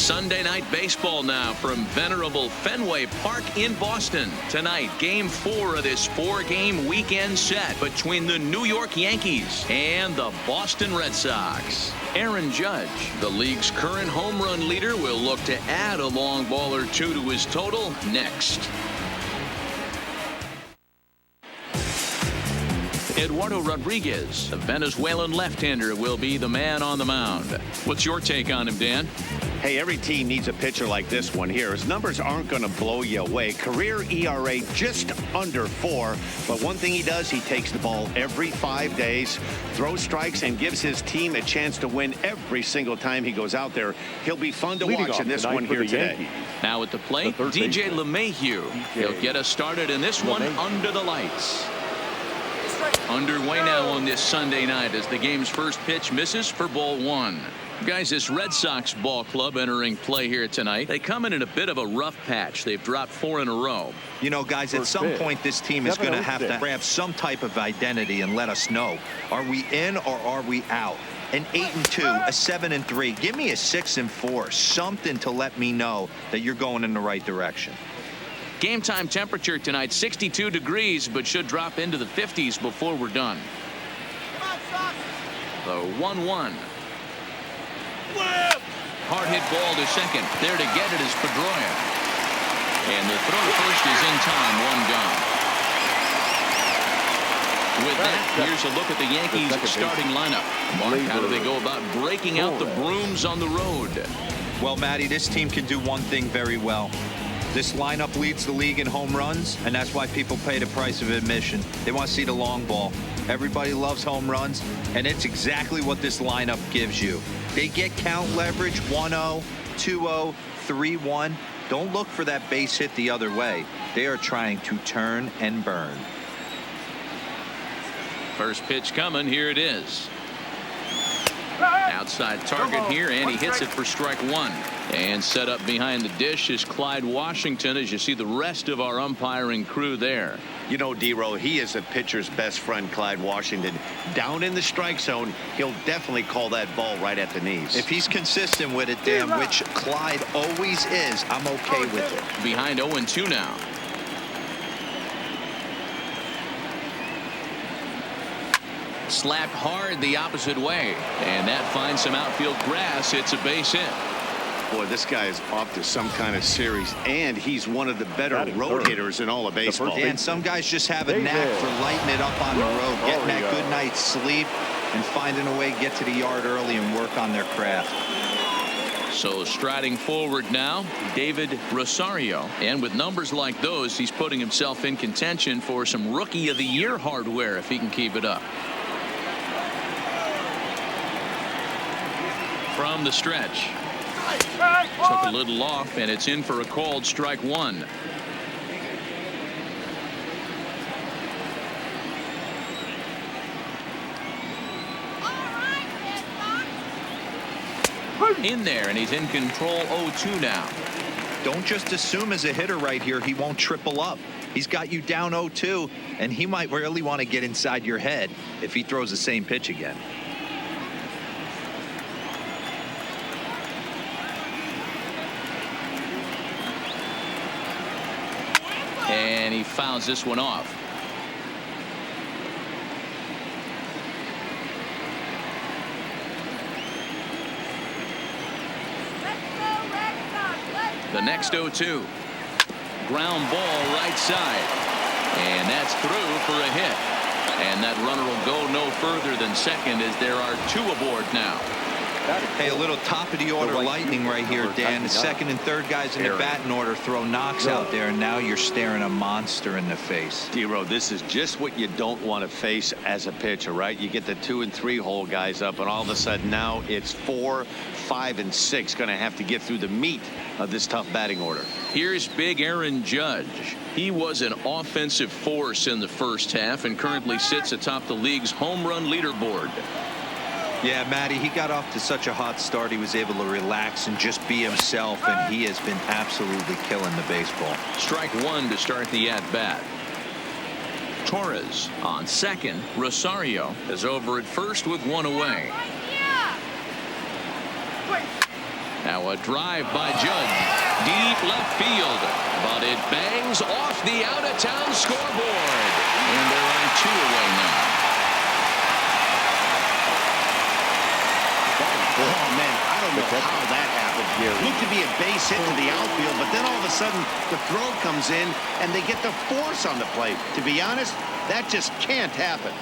Sunday night baseball now from venerable Fenway Park in Boston. Tonight, Game 4 of this 4-game weekend set between the New York Yankees and the Boston Red Sox. Aaron Judge, the league's current home run leader, will look to add a long ball or two to his total next. Eduardo Rodriguez, the Venezuelan left-hander, will be the man on the mound. What's your take on him, Dan? Hey, every team needs a pitcher like this one here. His numbers aren't going to blow you away. Career ERA just under 4. But one thing he does, he takes the ball every 5 days, throws strikes, and gives his team a chance to win every single time he goes out there. He'll be fun to watch in this one here today. Now at the plate, DJ LeMahieu. He'll get us started in this one under the lights. Underway now on this Sunday night as the game's first pitch misses for ball 1. Guys, this Red Sox ball club entering play here tonight. They come in a bit of a rough patch. They've dropped 4 in a row. You know, guys, at some point this team is going to have to have some type of identity and let us know. Are we in or are we out? An 8-2, a 7-3. Give me a 6-4. Something to let me know that you're going in the right direction. Game time temperature tonight 62 degrees, but should drop into the 50s before we're done. The 1-1. Hard hit ball to second. There to get it is Pedroia. And the throw to first is in time. 1 gone. With that, here's a look at the Yankees starting lineup. Mark, how do they go about breaking out the brooms on the road? Well, Matty, this team can do one thing very well. This lineup leads the league in home runs, and that's why people pay the price of admission. They want to see the long ball. Everybody loves home runs, and it's exactly what this lineup gives you. They get count leverage 1-0, 2-0, 3-1. Don't look for that base hit the other way. They are trying to turn and burn. First pitch coming. Here it is. Outside target here, and he hits it for strike 1. And set up behind the dish is Clyde Washington, as you see the rest of our umpiring crew there. You know, D-Row, he is a pitcher's best friend, Clyde Washington. Down in the strike zone, he'll definitely call that ball right at the knees. If he's consistent with it, Dan, which Clyde always is, I'm okay with it. Behind 0-2 now. Slapped hard the opposite way, and that finds some outfield grass. It's a base hit. Boy, this guy is off to some kind of series, and he's one of the better road hitters in all of baseball. And some guys just have a knack for lighting it up on the road, getting that good night's sleep, and finding a way to get to the yard early and work on their craft. So striding forward now, David Rosario. And with numbers like those, he's putting himself in contention for some Rookie of the Year hardware if he can keep it up. From the stretch. Took a little off, and it's in for a called strike 1. In there, and he's in control. 0-2 now. Don't just assume as a hitter right here he won't triple up. He's got you down 0-2, and he might really want to get inside your head if he throws the same pitch again. And he fouls this one off. The next 0-2. Ground ball right side. And that's through for a hit. And that runner will go no further than second as there are 2 aboard now. Hey, a little top of the order lightning right here, Dan. The second and third guys in the batting order throw knocks out there, and now you're staring a monster in the face. D-Row, this is just what you don't want to face as a pitcher, right? You get the 2 and 3 hole guys up, and all of a sudden now it's 4, 5, and 6 going to have to get through the meat of this tough batting order. Here's big Aaron Judge. He was an offensive force in the first half and currently sits atop the league's home run leaderboard. Yeah, Matty, he got off to such a hot start. He was able to relax and just be himself, and he has been absolutely killing the baseball. Strike 1 to start the at-bat. Torres on second. Rosario is over at first with 1 away. Now a drive by Judge. Deep left field. But it bangs off the out-of-town scoreboard. And they're on 2 away now. Oh, man, I don't know how that happened here. Looked to be a base hit to the outfield, but then all of a sudden the throw comes in and they get the force on the plate. To be honest, that just can't happen.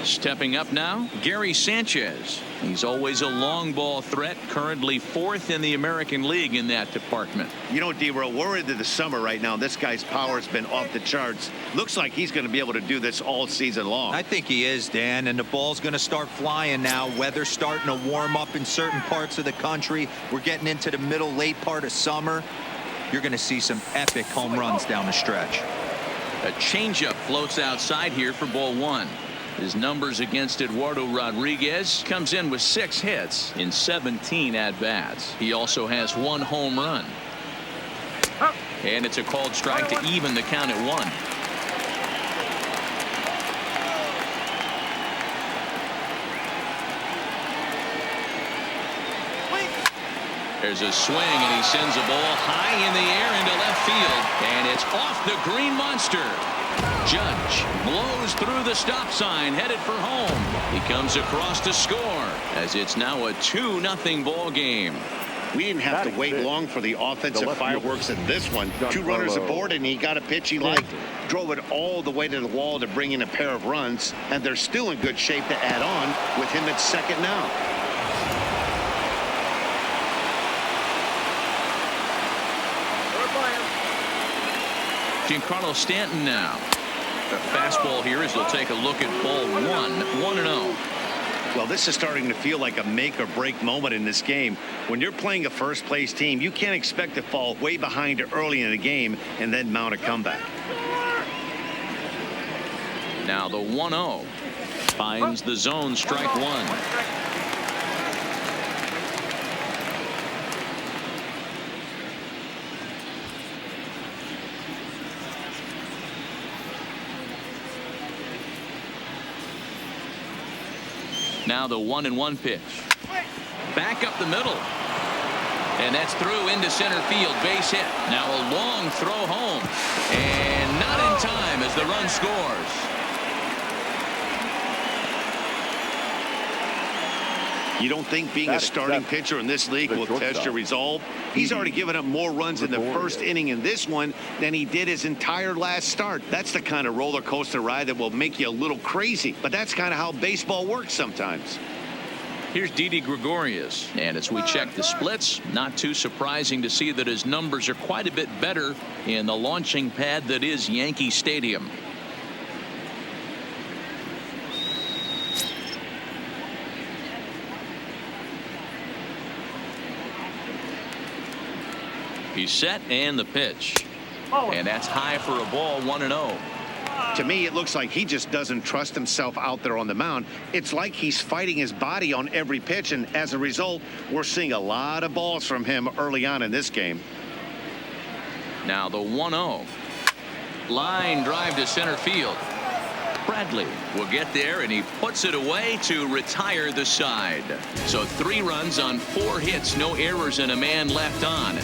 Stepping up now, Gary Sanchez. He's always a long ball threat, currently 4th in the American League in that department. You know, D-Row, we're into the summer right now. This guy's power has been off the charts. Looks like he's going to be able to do this all season long. I think he is, Dan, and the ball's going to start flying now. Weather's starting to warm up in certain parts of the country. We're getting into the middle, late part of summer. You're going to see some epic home runs down the stretch. A changeup floats outside here for ball 1. His numbers against Eduardo Rodriguez comes in with 6 hits in 17 at-bats. He also has 1 home run. And it's a called strike to even the count at 1. There's a swing, and he sends a ball high in the air into left field. And it's off the green monster. Judge blows through the stop sign, headed for home. He comes across to score, as it's now a 2-0 ball game. We didn't have to wait long for the offensive fireworks in this one. 2 runners aboard, and he got a pitch he liked. Drove it all the way to the wall to bring in a pair of runs, and they're still in good shape to add on with him at second now. Giancarlo Stanton now. A fastball here as they'll take a look at ball 1-0. Well, this is starting to feel like a make or break moment in this game. When you're playing a first place team, you can't expect to fall way behind early in the game and then mount a comeback. Now the 1-0 finds the zone, strike 1. Now the 1-1 pitch. Back up the middle. And that's through into center field. Base hit. Now a long throw home. And not in time as the run scores. You don't think being a starting pitcher in this league will test your resolve? He's already given up more runs in the first inning in this one than he did his entire last start. That's the kind of roller coaster ride that will make you a little crazy. But that's kind of how baseball works sometimes. Here's Didi Gregorius. And as we check the splits, not too surprising to see that his numbers are quite a bit better in the launching pad that is Yankee Stadium. He's set, and the pitch. And that's high for a ball, 1-0. To me, it looks like he just doesn't trust himself out there on the mound. It's like he's fighting his body on every pitch, and as a result, we're seeing a lot of balls from him early on in this game. Now the 1-0. Line drive to center field. Bradley will get there, and he puts it away to retire the side. So 3 runs on 4 hits, no errors, and a man left on.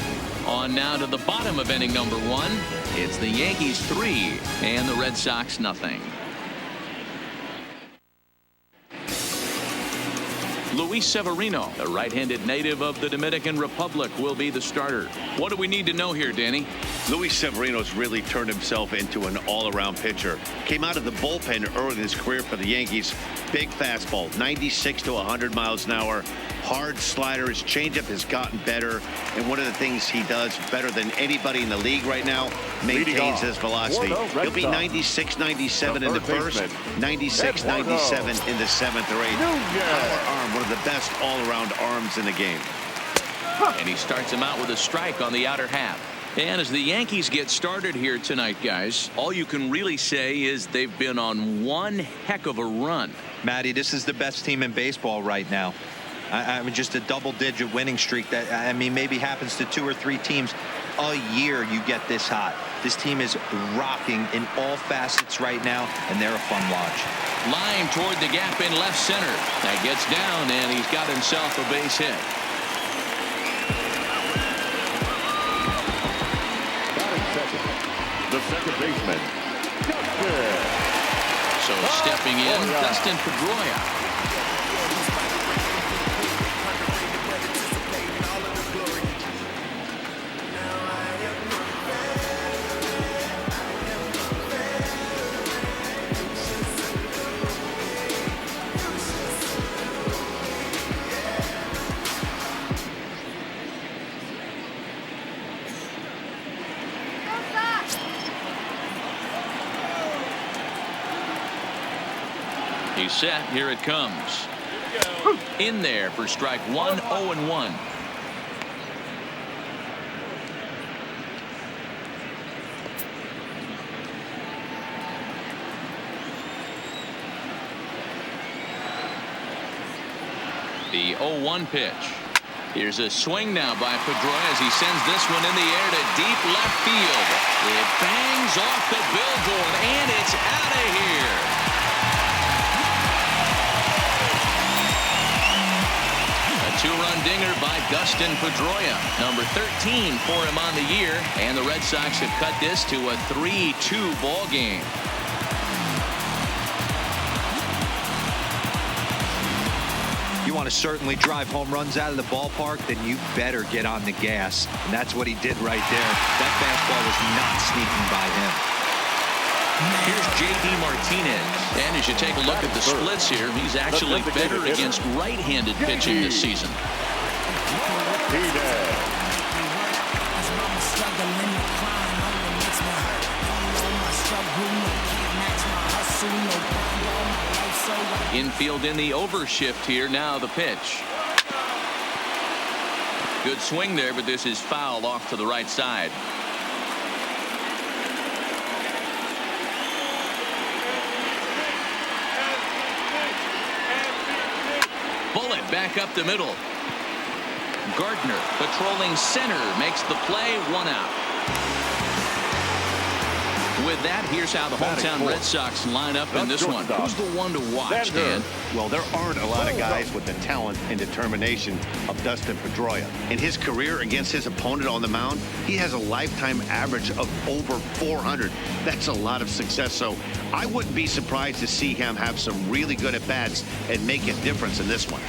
On now to the bottom of inning number 1. It's the Yankees 3 and the Red Sox nothing. Luis Severino, a right-handed native of the Dominican Republic, will be the starter. What do we need to know here, Danny? Luis Severino's really turned himself into an all-around pitcher. Came out of the bullpen early in his career for the Yankees. Big fastball, 96 to 100 miles an hour. Hard slider. His changeup has gotten better. And one of the things he does better than anybody in the league right now, maintains his velocity. He'll be 96, 97 in the first, 96, 97 in the 7th or 8th. Power arm, one of the best all-around arms in the game. And he starts him out with a strike on the outer half. And as the Yankees get started here tonight, guys, all you can really say is they've been on one heck of a run. Matty, this is the best team in baseball right now. I mean, just a double-digit winning streak that, I mean, maybe happens to 2 or 3 teams. a year you get this hot. This team is rocking in all facets right now, and they're a fun watch. Line toward the gap in left center. That gets down, and he's got himself a base hit. The second baseman, Dustin. So stepping in, Dustin Pedroia. He's set. Here it comes. In there for strike one, 0-1. The 0-1 pitch. Here's a swing now by Pedroia as he sends this one in the air to deep left field. It bangs off the billboard, and it's out of here. Two-run dinger by Dustin Pedroia, number 13 for him on the year, and the Red Sox have cut this to a 3-2 ball game. You want to certainly drive home runs out of the ballpark, then you better get on the gas, and that's what he did right there. That fastball was not sneaking by him. Here's J.D. Martinez, and as you take a look at the splits here, he's actually better against right-handed pitching this season. Infield in the overshift here. Now the pitch. Good swing there, but this is foul off to the right side. Bullet back up the middle. Gardner patrolling center makes the play. One out. With that, here's how the hometown Red Sox line up in this one. Who's the one to watch, Dan? Well, there aren't a lot of guys with the talent and determination of Dustin Pedroia. In his career against his opponent on the mound, he has a lifetime average of over 400. That's a lot of success, so I wouldn't be surprised to see him have some really good at-bats and make a difference in this one.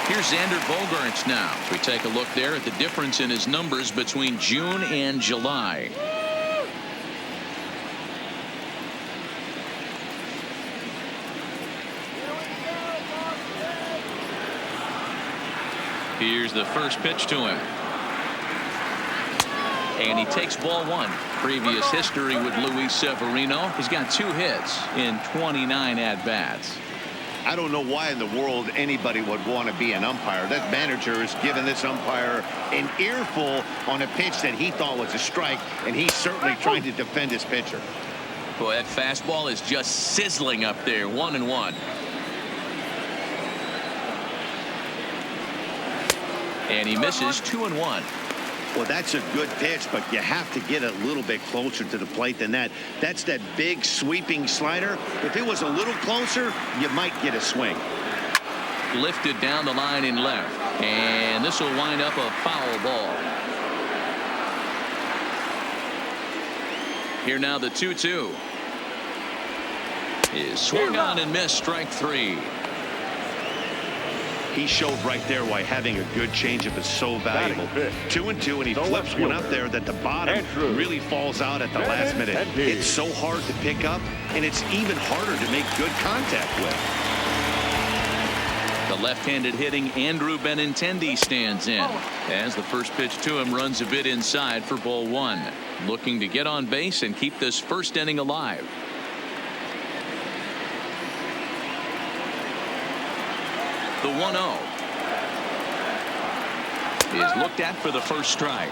Here's Xander Bogaerts now. We take a look there at the difference in his numbers between June and July. Here's the first pitch to him. And he takes ball one. Previous history with Luis Severino. He's got 2 hits in 29 at-bats. I don't know why in the world anybody would want to be an umpire. That manager has given this umpire an earful on a pitch that he thought was a strike, and he's certainly trying to defend his pitcher. Boy, that fastball is just sizzling up there. 1-1. And he misses. 2-1. Well, that's a good pitch, but you have to get a little bit closer to the plate than that. That's that big sweeping slider. If it was a little closer, you might get a swing. Lifted down the line in left, and this will wind up a foul ball. Here now the 2-2 is swung on and missed. Strike 3. He showed right there why having a good changeup is so valuable. 2-2, and he flips one up there that the bottom really falls out at the last minute. It's so hard to pick up, and it's even harder to make good contact with. The left-handed hitting Andrew Benintendi stands in as the first pitch to him runs a bit inside for ball 1. Looking to get on base and keep this first inning alive. The 1-0 is looked at for the first strike.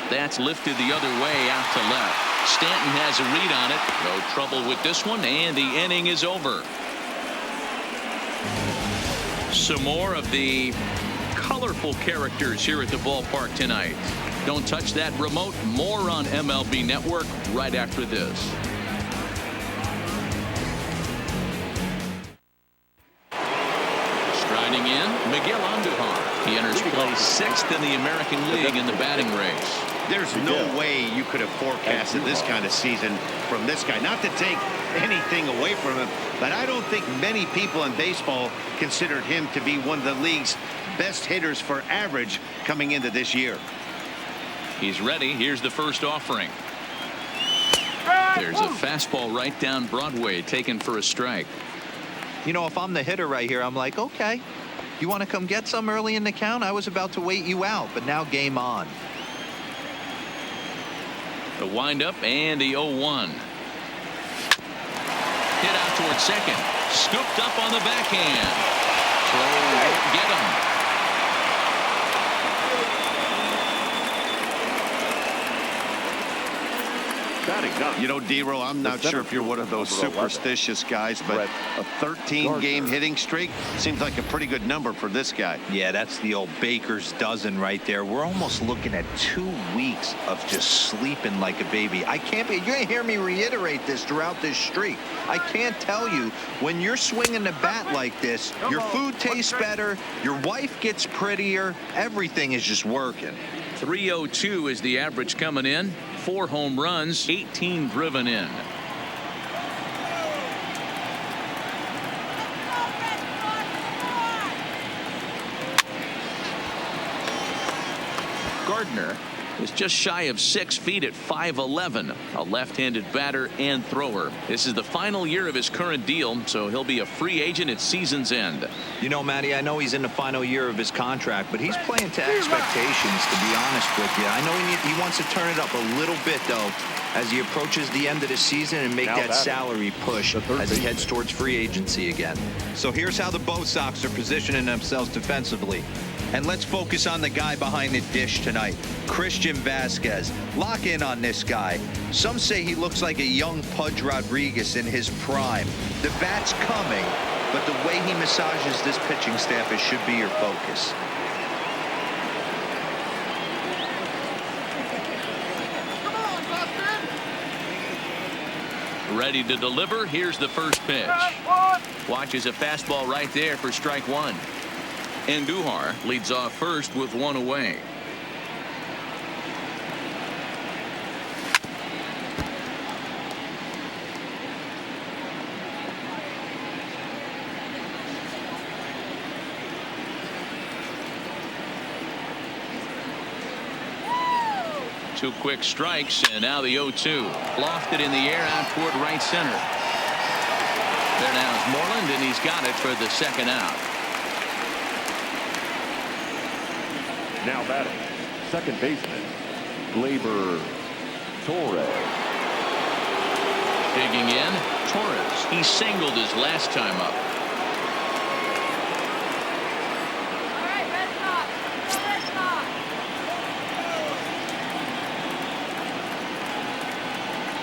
That's lifted the other way out to left. Stanton has a read on it. No trouble with this one, and the inning is over. some more of the colorful characters here at the ballpark tonight. Don't touch that remote. More on MLB Network right after this. Striding in, Miguel Andujar. He enters play 6th in the American League in the batting race. There's no way you could have forecasted this kind of season from this guy. Not to take anything away from him, but I don't think many people in baseball considered him to be one of the league's best hitters for average coming into this year. He's ready. Here's the first offering. There's a fastball right down Broadway, taken for a strike. You know, if I'm the hitter right here, I'm like, okay, you want to come get some early in the count? I was about to wait you out, but now game on. The windup and the 0-1. Hit out towards second. Scooped up on the backhand. Throw won't get him. You know, D-Row, I'm not sure if you're one of those superstitious guys, but a 13-game hitting streak seems like a pretty good number for this guy. Yeah, that's the old baker's dozen right there. We're almost looking at 2 weeks of just sleeping like a baby. I can't be. You're going to hear me reiterate this throughout this streak. I can't tell you, when you're swinging the bat like this, your food tastes better, your wife gets prettier, everything is just working. 302 is the average coming in. 4 home runs, 18 driven in. Gardner is just shy of 6 feet at 5'11", a left-handed batter and thrower. This is the final year of his current deal, so he'll be a free agent at season's end. You know, Matty, I know he's in the final year of his contract, but he's playing to expectations, to be honest with you. I know he wants to turn it up a little bit, though, as he approaches the end of the season and make that salary push as he heads towards free agency again. So here's how the BOS Sox are positioning themselves defensively. And let's focus on the guy behind the dish tonight, Christian Vasquez. Lock in on this guy. Some say he looks like a young Pudge Rodriguez in his prime. The bat's coming, but the way he massages this pitching staff, it should be your focus. Ready to deliver. Here's the first pitch. Watches a fastball right there for strike 1. Andujar leads off first with 1 away. Two quick strikes, and now the 0-2. Lofted in the air out toward right center. There now is Moreland, and he's got it for the second out. Now batting, second baseman, Gleyber Torres. Digging in, Torres. He singled his last time up.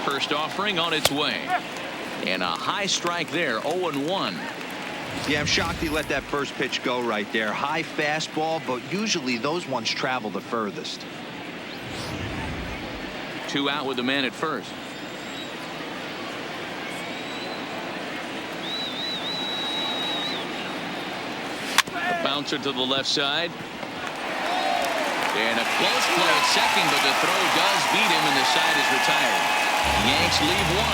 First offering on its way. And a high strike there, 0-1. Yeah, I'm shocked he let that first pitch go right there. High fastball, but usually those ones travel the furthest. 2 out with the man at first. A bouncer to the left side. And a close play at second, but the throw does beat him and the side is retired. Yanks leave 1,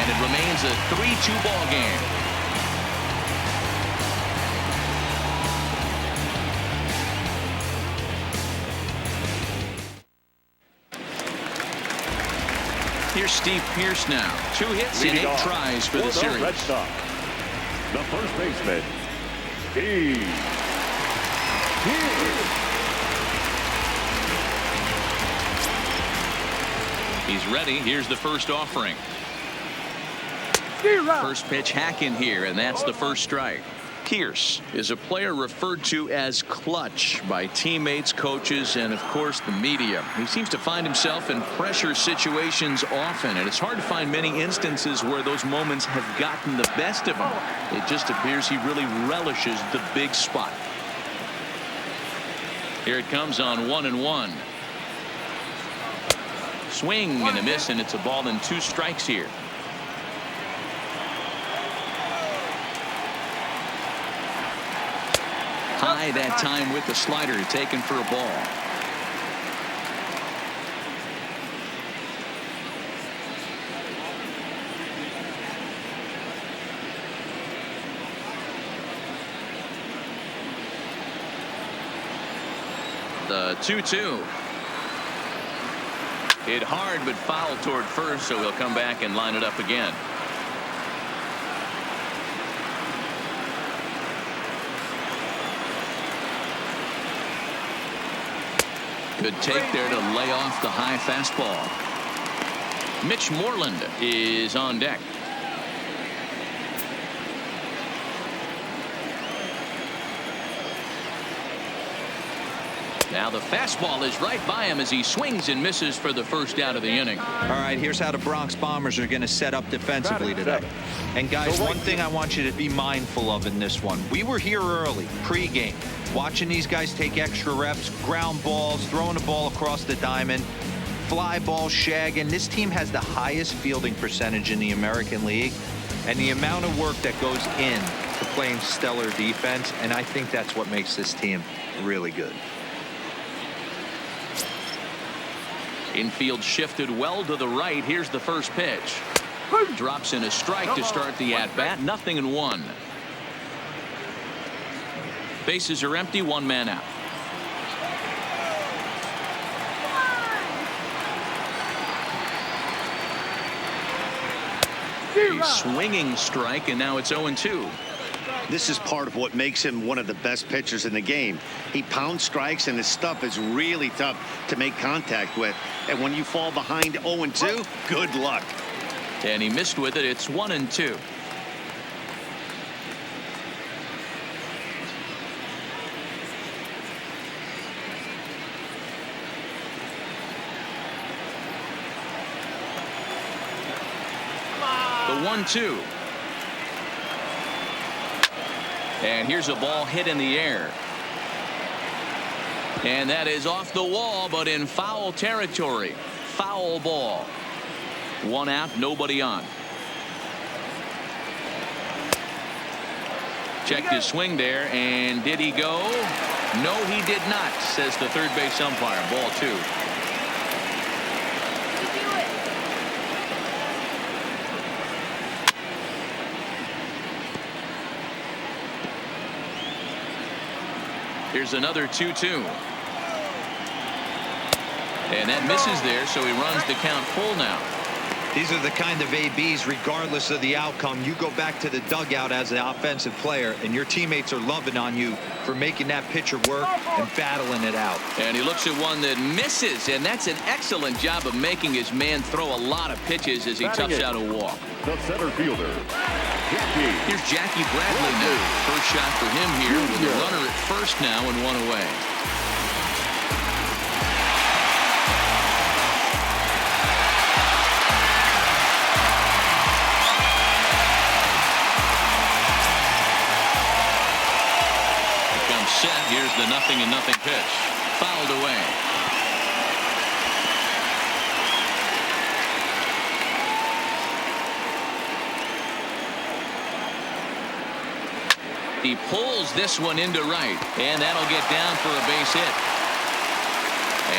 and it remains a 3-2 ball game. Here's Steve Pearce now. 2 hits in 8 tries for the series. Red Sox, the first baseman, Steve Pearce. He's ready. Here's the first offering. First pitch hack in here, and that's the first strike. Pierce is a player referred to as clutch by teammates, coaches, and of course the media. He seems to find himself in pressure situations often, and it's hard to find many instances where those moments have gotten the best of him. It just appears he really relishes the big spot. Here it comes on 1-1. Swing and a miss, and it's a ball and 2 strikes here. High that time with the slider, taken for a ball. The 2-2. Hit hard but foul toward first, so he'll come back and line it up again. Good take there to lay off the high fastball. Mitch Moreland is on deck. Now the fastball is right by him as he swings and misses for the first out of the inning. All right, here's how the Bronx Bombers are going to set up defensively today. And guys, one thing I want you to be mindful of in this one. We were here early, pregame, watching these guys take extra reps, ground balls, throwing the ball across the diamond, fly ball, shagging. This team has the highest fielding percentage in the American League, and the amount of work that goes in to playing stellar defense, and I think that's what makes this team really good. Infield shifted well to the right. Here's the first pitch. Drops in a strike to start the at-bat. 0-1. Bases are empty. 1 man out. A swinging strike, and now it's 0-2. This is part of what makes him one of the best pitchers in the game. He pounds strikes, and his stuff is really tough to make contact with. And when you fall behind 0-2, good luck. And he missed with it. It's 1-2. The 1-2. And here's a ball hit in the air. And that is off the wall, but in foul territory. Foul ball. 1 out, nobody on. Checked his swing there, and did he go? No, he did not, says the third base umpire. Ball 2. Here's another 2-2. And that misses there, so he runs the count full now. These are the kind of ABs, regardless of the outcome. You go back to the dugout as an offensive player, and your teammates are loving on you for making that pitcher work and battling it out. And he looks at one that misses, and that's an excellent job of making his man throw a lot of pitches as he toughs out a walk. The center fielder, Jackie. Here's Jackie Bradley now. First shot for him here with a runner at first now and 1 away. Set. Here's the 0-0 pitch. Fouled away. He pulls this one into right, and that'll get down for a base hit.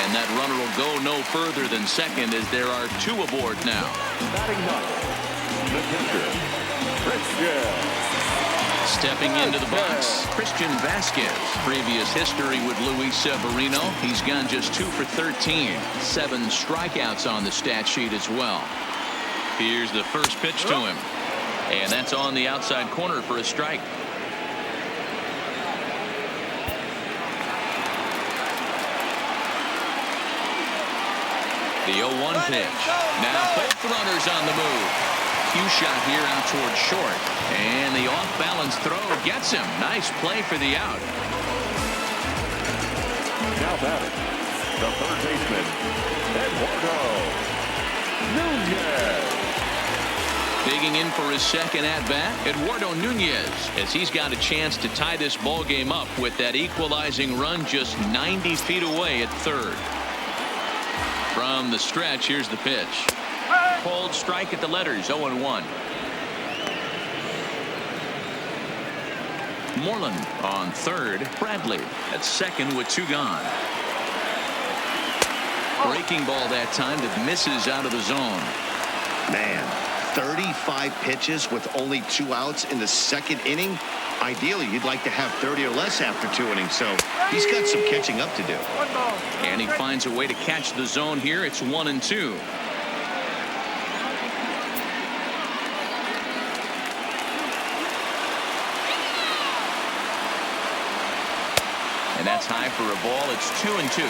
And that runner will go no further than second as there are 2 aboard now. Batting ninth, the catcher, Christian. Stepping into the box, Christian Vasquez. Previous history with Luis Severino. He's gone just 2 for 13. 7 strikeouts on the stat sheet as well. Here's the first pitch to him. And that's on the outside corner for a strike. The 0-1 pitch. Now both runners on the move. cue shot here out towards short. And the off-balance throw gets him. Nice play for the out. Now batting, the third baseman, Eduardo Nunez. Digging in for his second at-bat, Eduardo Nunez, as he's got a chance to tie this ball game up with that equalizing run just 90 feet away at third. From the stretch, here's the pitch. Cold strike at the letters, 0-1. Moreland on third. Bradley at second with 2 gone. Breaking ball that time that misses out of the zone. Man, 35 pitches with only 2 outs in the second inning. Ideally, you'd like to have 30 or less after 2 innings, so he's got some catching up to do. And he finds a way to catch the zone here. It's 1-2. And that's high for a ball. It's 2-2.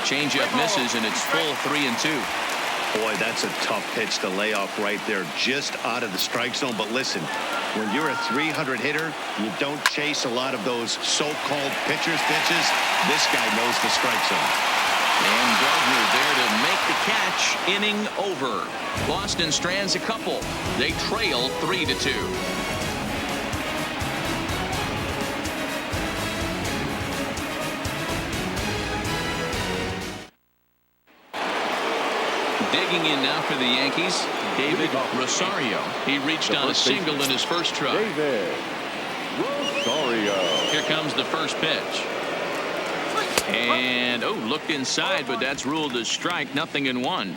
Changeup misses, and it's full 3-2. Boy, that's a tough pitch to lay off right there, just out of the strike zone. But listen, when you're a 300 hitter, you don't chase a lot of those so-called pitcher's pitches. This guy knows the strike zone. And Gardner there to make the catch. Inning over. Boston strands a couple. They trail 3-2. Digging in now for the Yankees, David Rosario. He reached on a single in his first try. David Rosario. Here comes the first pitch. And, looked inside, but that's ruled as strike, 0-1.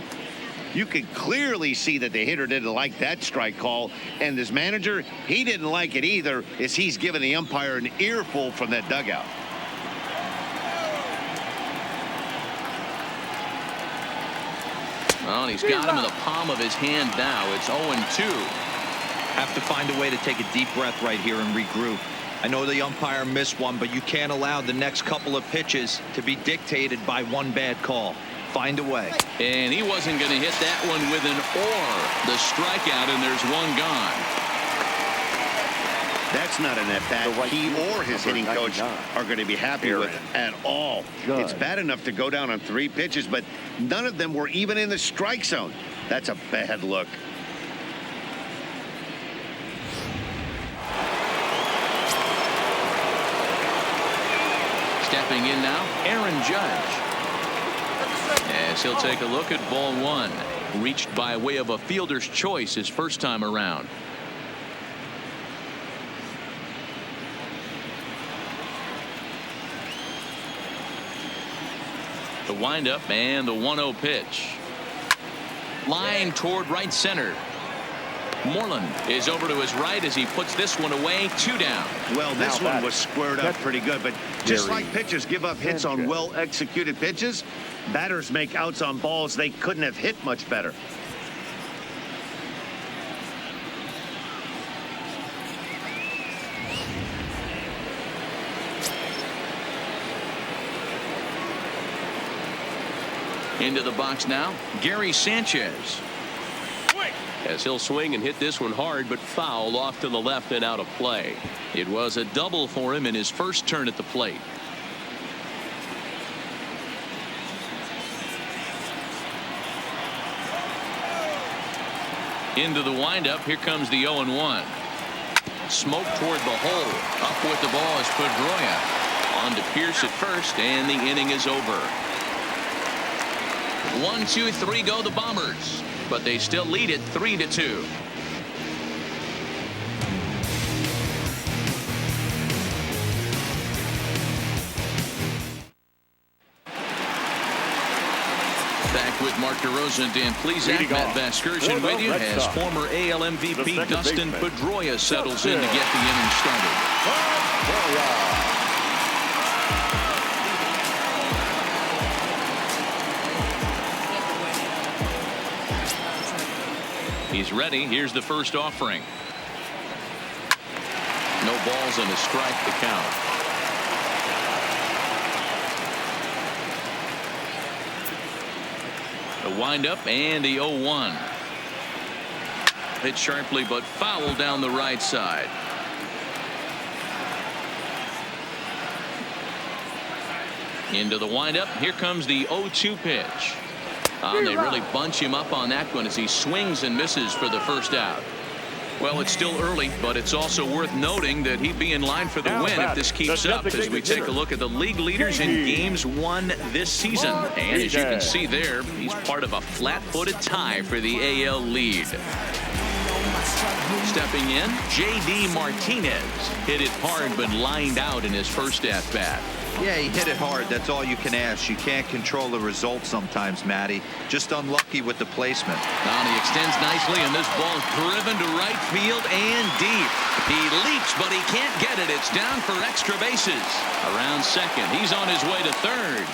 You can clearly see that the hitter didn't like that strike call, and his manager, he didn't like it either, as he's giving the umpire an earful from that dugout. Well, he's got him in the palm of his hand now. It's 0-2. Have to find a way to take a deep breath right here and regroup. I know the umpire missed one, but you can't allow the next couple of pitches to be dictated by one bad call. Find a way. And he wasn't going to hit that one with an or. The strikeout, and there's one gone. That's not an at-bat he or his hitting coach are going to be happy with at all. It's bad enough to go down on 3 pitches, but none of them were even in the strike zone. That's a bad look. Stepping in now, Aaron Judge. As he'll take a look at ball 1. Reached by way of a fielder's choice his first time around. The windup and the 1-0 pitch. Line toward right center. Moreland is over to his right as he puts this one away. 2 down. Well, this one was squared up pretty good, but just like pitchers give up hits on well-executed pitches, batters make outs on balls they couldn't have hit much better. Into the box now, Gary Sanchez. As he'll swing and hit this one hard, but foul off to the left and out of play. It was a double for him in his first turn at the plate. Into the windup. Here comes the 0-1. Smoke toward the hole. Up with the ball is Pedroia. On to Pierce at first, and the inning is over. 1, 2, 3 go the Bombers, but they still lead it 3-2. Back with Mark DeRosa and Dan Plesac. Matt Vasgersian with you as former AL MVP Dustin Pedroia settles in to get the inning started. He's ready. Here's the first offering. No balls and a strike to count. windup and the 0-1. Hit sharply but foul down the right side. Into the windup. Here comes the 0-2 pitch. And they really bunch him up on that one as he swings and misses for the first out. Well, it's still early, but it's also worth noting that he'd be in line for the win if this keeps up as we take a look at the league leaders in games won this season. And as you can see there, he's part of a flat-footed tie for the AL lead. Stepping in, J.D. Martinez hit it hard but lined out in his first at-bat. Yeah, he hit it hard. That's all you can ask. You can't control the result sometimes, Matty. Just unlucky with the placement. And he extends nicely, and this ball is driven to right field and deep. He leaps, but he can't get it. It's down for extra bases. Around second, he's on his way to third.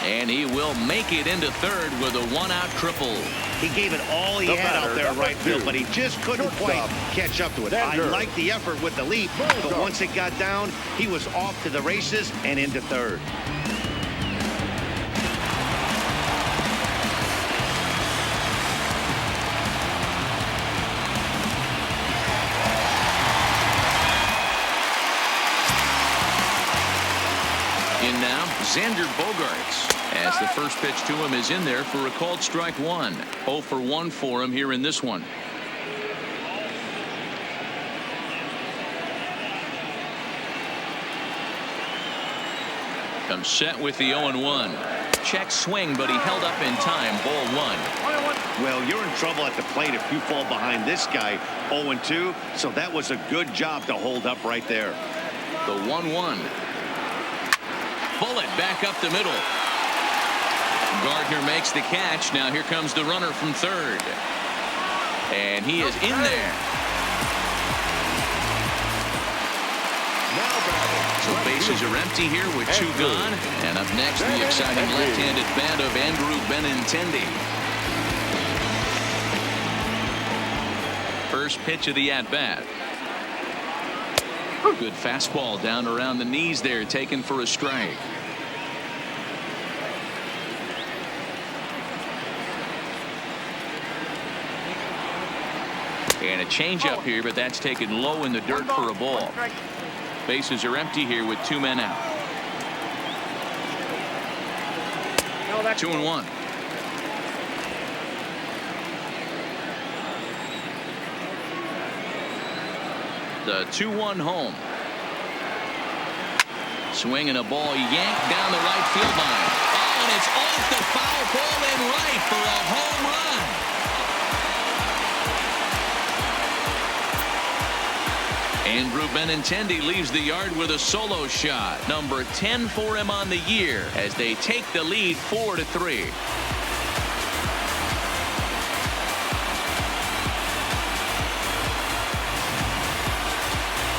And he will make it into third with a one-out triple. He gave it all he had out there in right field, but he just couldn't quite catch up to it. I like the effort with the leap, but once it got down, he was off to the races and into third. In now, Xander Bogaerts, as the first pitch to him is in there for a called strike one. 0 for 1 for him here in this one. Comes set with the 0-1. Check swing, but he held up in time. Ball one. Well, you're in trouble at the plate if you fall behind this guy 0-2, so that was a good job to hold up right there. The 1-1. Bullet back up the middle. Gardner makes the catch. Now here comes the runner from third. And he is in there. So bases are empty here with 2 gone. And up next, the exciting left-handed bat of Andrew Benintendi. First pitch of the at-bat. Good fastball down around the knees there, taken for a strike. And a changeup here, but that's taken low in the dirt for a ball. Bases are empty here with 2 men out. 2-1. The 2-1 home. Swinging a ball yanked down the right field line. Oh, and it's off the foul pole in right for a home run. Andrew Benintendi leaves the yard with a solo shot. Number 10 for him on the year as they take the lead 4-3.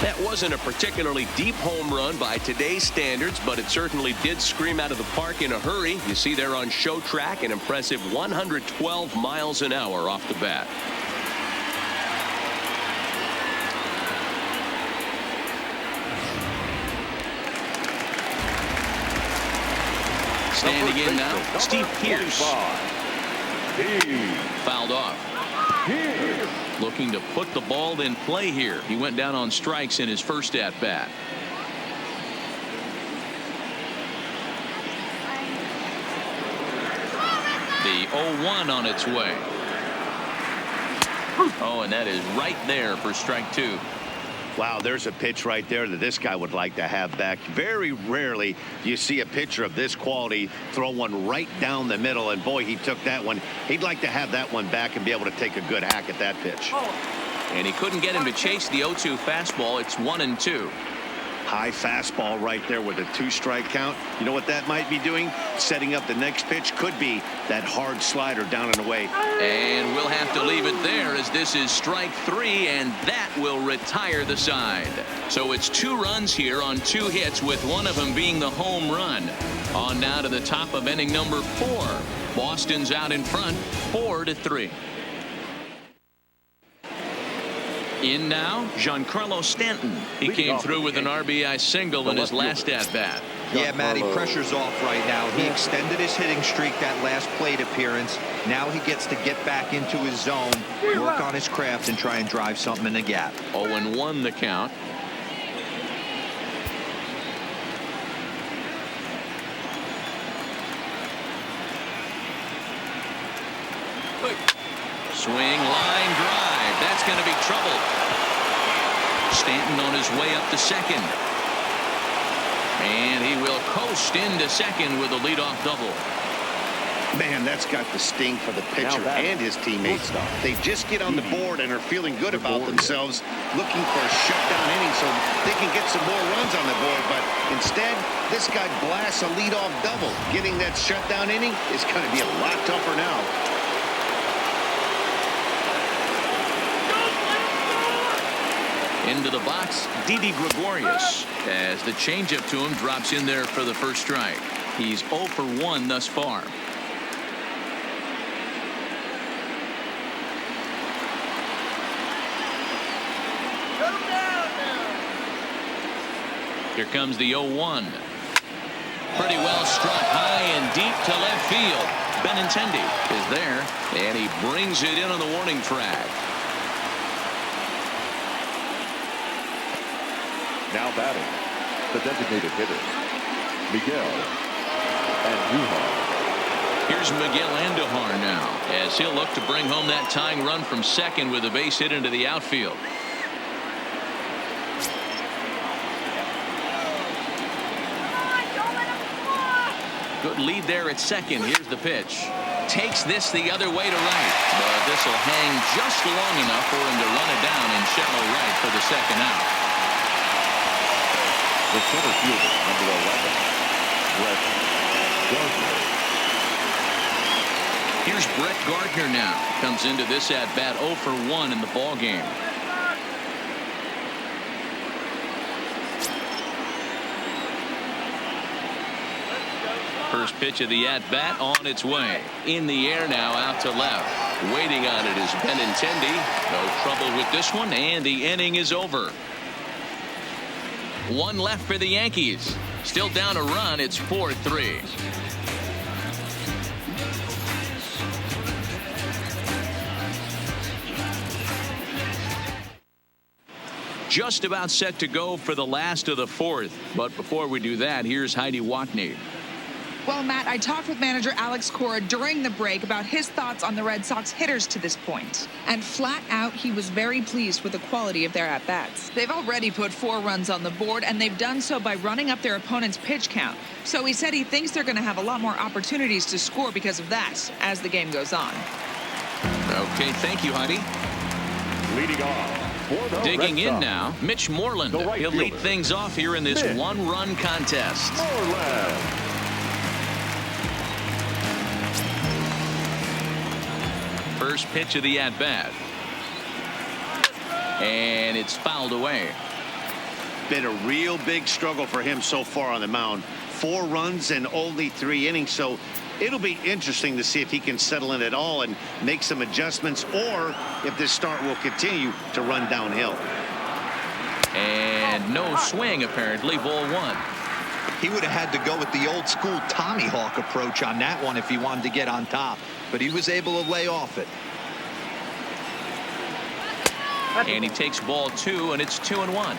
That wasn't a particularly deep home run by today's standards, but it certainly did scream out of the park in a hurry. You see there on show track an impressive 112 miles an hour off the bat. Standing in now, Steve Pearce. Fouled off. Looking to put the ball in play here. He went down on strikes in his first at-bat. The 0-1 on its way. Oh, and that is right there for strike 2. Wow, there's a pitch right there that this guy would like to have back. Very rarely do you see a pitcher of this quality throw one right down the middle, and boy, he took that one. He'd like to have that one back and be able to take a good hack at that pitch. And he couldn't get him to chase the 0-2 fastball. It's 1-2. High fastball right there with a 2-strike count. You know what that might be doing? Setting up the next pitch. Could be that hard slider down and away. And we'll have to leave it there as this is strike 3, and that will retire the side. So it's 2 runs here on 2 hits, with one of them being the home run. On now to the top of inning number 4. Boston's out in front 4-3. In now, Giancarlo Stanton. He came through with an RBI single in his last at-bat. Yeah, Matty, pressure's off right now. He extended his hitting streak that last plate appearance. Now he gets to get back into his zone, work on his craft, and try and drive something in the gap. 0-1 the count. Swing, line drive. That's going to be trouble. Stanton on his way up to second. And he will coast into second with a leadoff double. Man, that's got the sting for the pitcher and his teammates. They just get on the board and are feeling good about themselves, looking for a shutdown inning so they can get some more runs on the board. But instead, this guy blasts a leadoff double. Getting that shutdown inning is going to be a lot tougher now. Into the box, Didi Gregorius, as the changeup to him drops in there for the first strike. He's 0 for 1 thus far. Here comes the 0-1. Pretty well struck high and deep to left field. Benintendi is there, and he brings it in on the warning track. Now batting, the designated hitter, Miguel Andujar. Here's Miguel Andujar now, as he'll look to bring home that tying run from second with a base hit into the outfield. Good lead there at second. Here's the pitch. Takes this the other way to right, but this will hang just long enough for him to run it down in shallow right for the second out. The center fielder, number 11, Brett Gardner. Here's Brett Gardner now. Comes into this at bat 0 for 1 in the ball game. First pitch of the at bat on its way. In the air now, out to left. Waiting on it is Benintendi. No trouble with this one, and the inning is over. One left for the Yankees. Still down a run. It's 4-3. Just about set to go for the last of the fourth. But before we do that, here's Heidi Watney. Well, Matt, I talked with manager Alex Cora during the break about his thoughts on the Red Sox hitters to this point. And flat out, he was very pleased with the quality of their at-bats. They've already put 4 runs on the board, and they've done so by running up their opponent's pitch count. So he said he thinks they're going to have a lot more opportunities to score because of that as the game goes on. Okay, thank you, Heidi. Leading off. Digging in now, Mitch Moreland. He'll lead things off here in this one-run contest. Moreland. First pitch of the at-bat. And it's fouled away. Been a real big struggle for him so far on the mound. 4 runs and only 3 innings, so it'll be interesting to see if he can settle in at all and make some adjustments, or if this start will continue to run downhill. And no swing, apparently. Ball 1. He would have had to go with the old school Tommy Hawk approach on that one if he wanted to get on top, but he was able to lay off it. And he takes ball 2, and it's 2-1.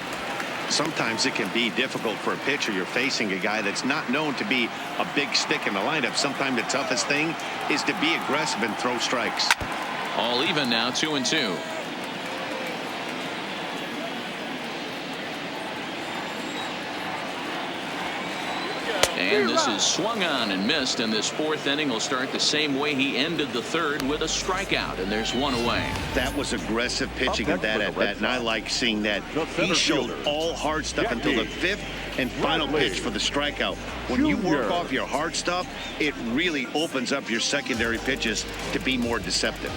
Sometimes it can be difficult for a pitcher. You're facing a guy that's not known to be a big stick in the lineup. Sometimes the toughest thing is to be aggressive and throw strikes. All even now, 2-2. And this is swung on and missed, and this 4th inning will start the same way he ended the 3rd, with a strikeout, and there's 1 away. That was aggressive pitching at that at-bat, and I like seeing that. He showed all hard stuff until the 5th and final pitch for the strikeout. When you work off your hard stuff, it really opens up your secondary pitches to be more deceptive.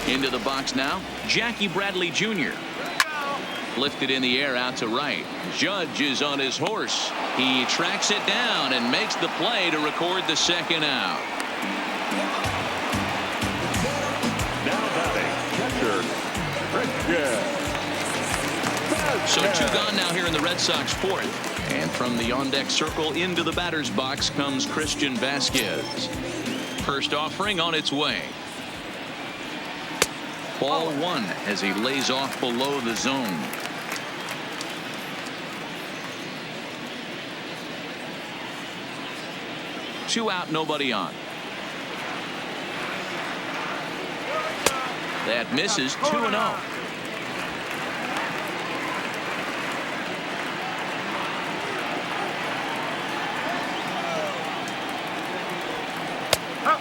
Into the box now, Jackie Bradley Jr. Lifted in the air out to right. Judge is on his horse. He tracks it down and makes the play to record the 2nd out. Now batting, catcher So 2 gone now here in the Red Sox 4th. And from the on-deck circle into the batter's box comes Christian Vasquez. First offering on its way. Ball 1 as he lays off below the zone. Two out, nobody on. That misses. 2-0.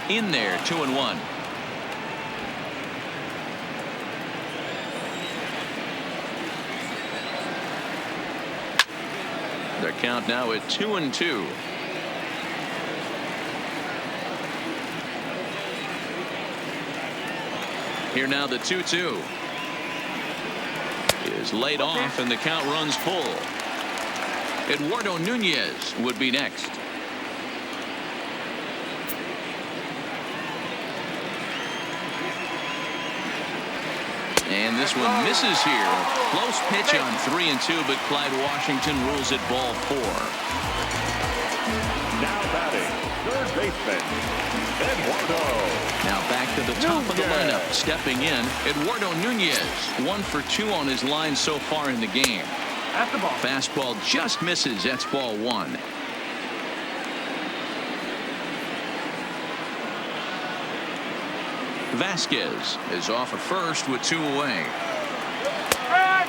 In there, 2-1. Their count now at 2-2. Here now the 2-2 is laid off and the count runs full. Eduardo Nunez would be next. And this one misses here. A close pitch on 3-2, but Clyde Washington rules it ball 4. Now batting, third baseman, Eduardo. Now back to the top of the lineup. Stepping in, Eduardo Nunez. 1 for 2 on his line so far in the game. At the ball. Fastball just misses. That's ball 1. Vasquez is off at first with 2 away.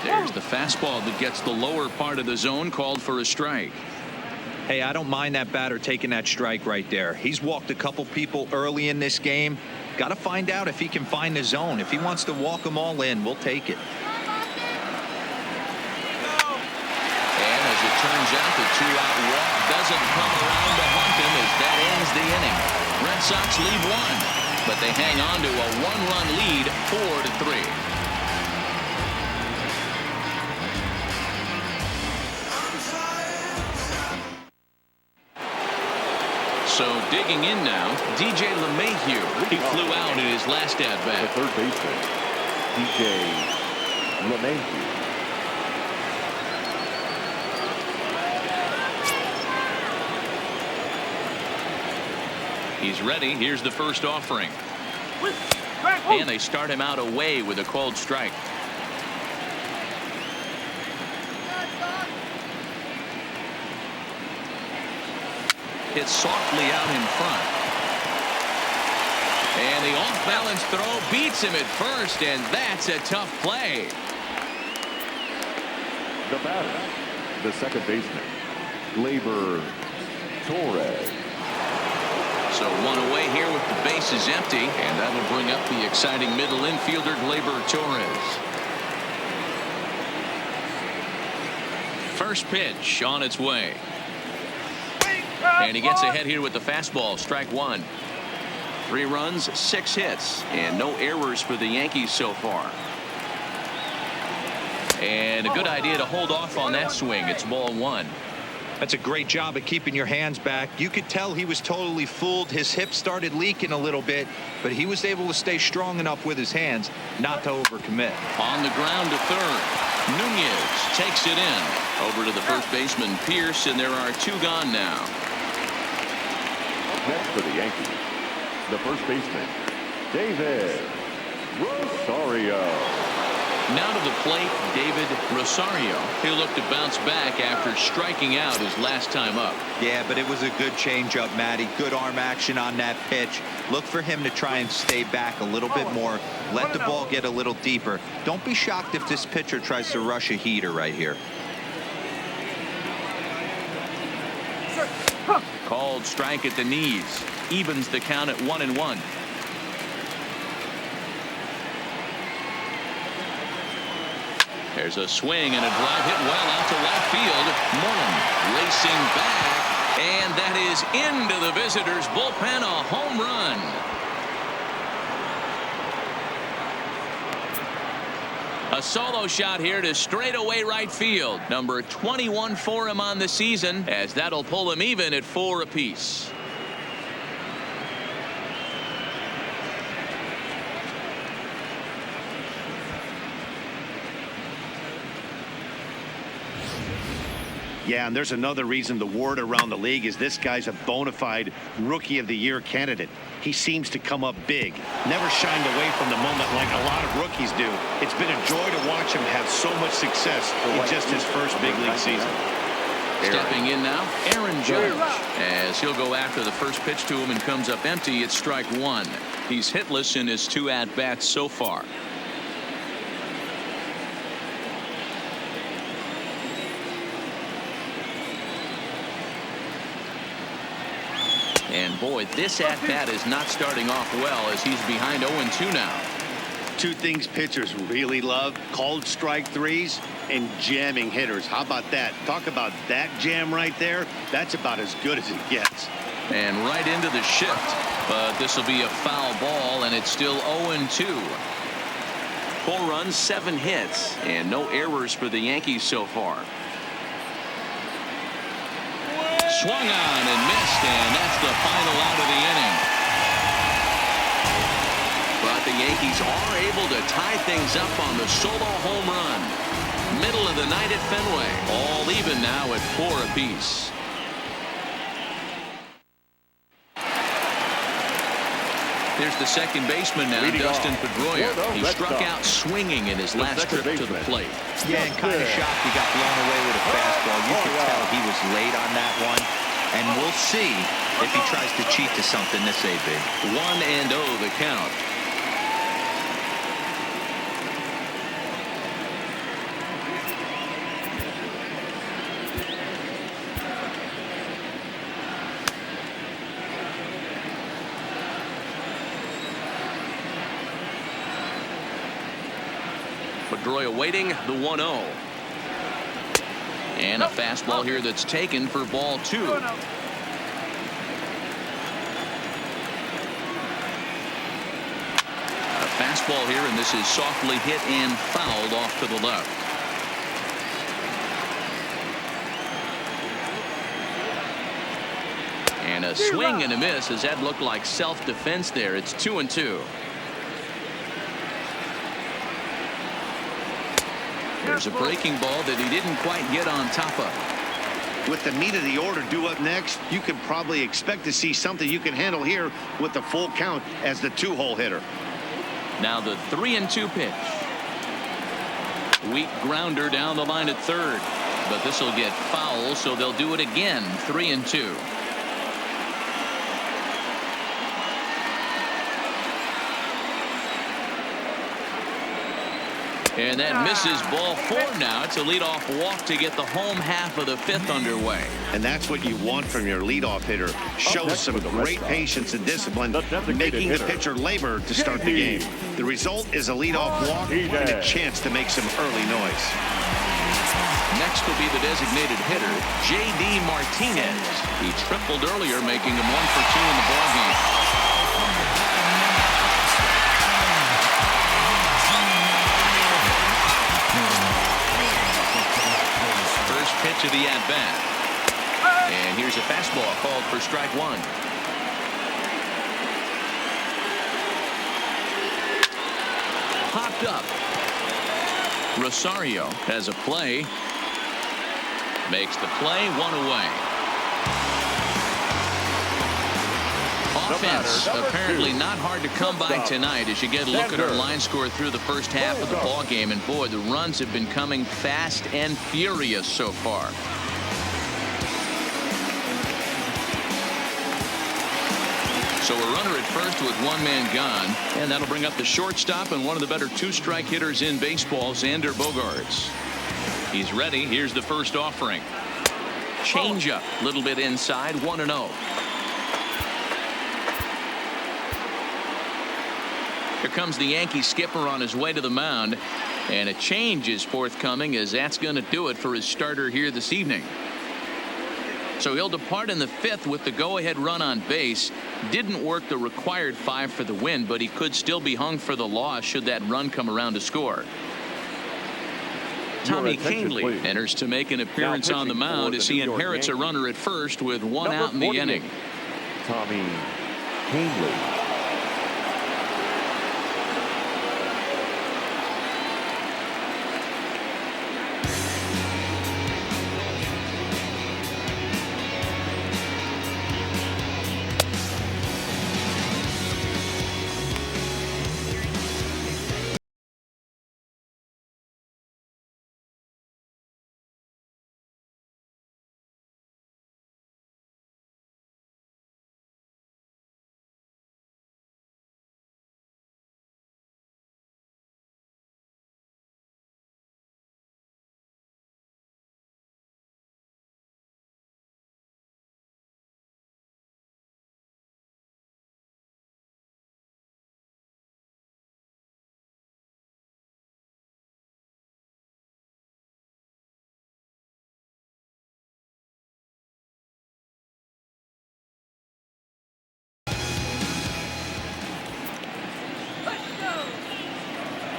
There's the fastball that gets the lower part of the zone, called for a strike. Hey, I don't mind that batter taking that strike right there. He's walked a couple people early in this game. Got to find out if he can find the zone. If he wants to walk them all in, we'll take it. And as it turns out, the 2-out walk doesn't come around to haunt him as that ends the inning. Red Sox lead 1, but they hang on to a 1-run lead, 4-3. So digging in now, DJ LeMahieu. He flew out in his last at-bat. The third baseman, DJ LeMahieu. He's ready. Here's the first offering. And they start him out away with a called strike. Hit softly out in front. And the off-balance throw beats him at first, and that's a tough play. The batter, the second baseman, Gleyber Torres. So 1 away here with the bases empty, and that'll bring up the exciting middle infielder Gleyber Torres. First pitch on its way. And he gets ahead here with the fastball. Strike 1. 3 runs, 6 hits, and no errors for the Yankees so far. And a good idea to hold off on that swing. It's ball 1. That's a great job of keeping your hands back. You could tell he was totally fooled. His hip started leaking a little bit, but he was able to stay strong enough with his hands not to overcommit. On the ground to third. Nunez takes it in. Over to the first baseman, Pierce, and there are 2 gone now. Next for the Yankees, the first baseman, David Rosario. Now to the plate, David Rosario. He'll look to bounce back after striking out his last time up. Yeah, but it was a good changeup, Matty. Good arm action on that pitch. Look for him to try and stay back a little bit more. Let the ball get a little deeper. Don't be shocked if this pitcher tries to rush a heater right here. Called strike at the knees. Evens the count at 1-1. There's a swing and a drive hit well out to left field. Mullen racing back, and that is into the visitors' bullpen. A home run. A solo shot here to straightaway right field. Number 21 for him on the season, as that'll pull him even at 4 apiece. Yeah, and there's another reason the word around the league is this guy's a bona fide Rookie of the Year candidate. He seems to come up big, never shined away from the moment like a lot of rookies do. It's been a joy to watch him have so much success in just his first big league season. Stepping in now, Aaron Judge, as he'll go after the first pitch to him and comes up empty. It's strike one. He's hitless in his 2 at-bats so far. And boy, this at-bat is not starting off well as he's behind 0-2 now. Two things pitchers really love: called strike threes and jamming hitters. How about that? Talk about that jam right there. That's about as good as it gets. And right into the shift, but this will be a foul ball, and it's still 0-2. 4 runs, 7 hits, and no errors for the Yankees so far. Swung on and missed, and that's the final out of the inning. But the Yankees are able to tie things up on the solo home run. Middle of the night at Fenway. All even now at 4 apiece. Here's the second baseman now, Dustin Pedroia. He struck out swinging in his last trip to the plate. Yeah, and kind of shocked he got blown away with a fastball. You could tell he was late on that one. And we'll see if he tries to cheat to something this AB. 1-0 the count. Pedroia waiting the 1-0. And a fastball here that's taken for ball 2. A fastball here, and this is softly hit and fouled off to the left. And a swing and a miss as that looked like self-defense there. It's 2-2. There's a breaking ball that he didn't quite get on top of. With the meat of the order due up next, you can probably expect to see something you can handle here with the full count as the 2-hole hitter. Now the 3-2 pitch. Weak grounder down the line at third, but this will get foul, so they'll do it again. 3-2. And that misses ball 4 now. It's a leadoff walk to get the home half of the 5th underway. And that's what you want from your leadoff hitter. Shows some great patience and discipline, making the pitcher labor to start the game. The result is a leadoff walk and a chance to make some early noise. Next will be the designated hitter, J.D. Martinez. He tripled earlier, making him 1 for 2 in the ballgame. Pitch of the at-bat. And here's a fastball called for strike 1. Popped up. Rosario has a play. Makes the play, 1 away. Offense apparently not hard to come by tonight as you get a look at our line score through the first half of the ball game, and boy, the runs have been coming fast and furious so far. So a runner at first with 1 man gone, and that'll bring up the shortstop and one of the better 2-strike hitters in baseball, Xander Bogaerts. He's ready. Here's the first offering. Changeup, a little bit inside, 1-0. Here comes the Yankee skipper on his way to the mound, and a change is forthcoming as that's going to do it for his starter here this evening. So he'll depart in the 5th with the go-ahead run on base. Didn't work the required 5 for the win, but he could still be hung for the loss should that run come around to score. Tommy Kahnle enters to make an appearance on the mound as he inherits a runner at first with 1 out in the inning. Tommy Kahnle.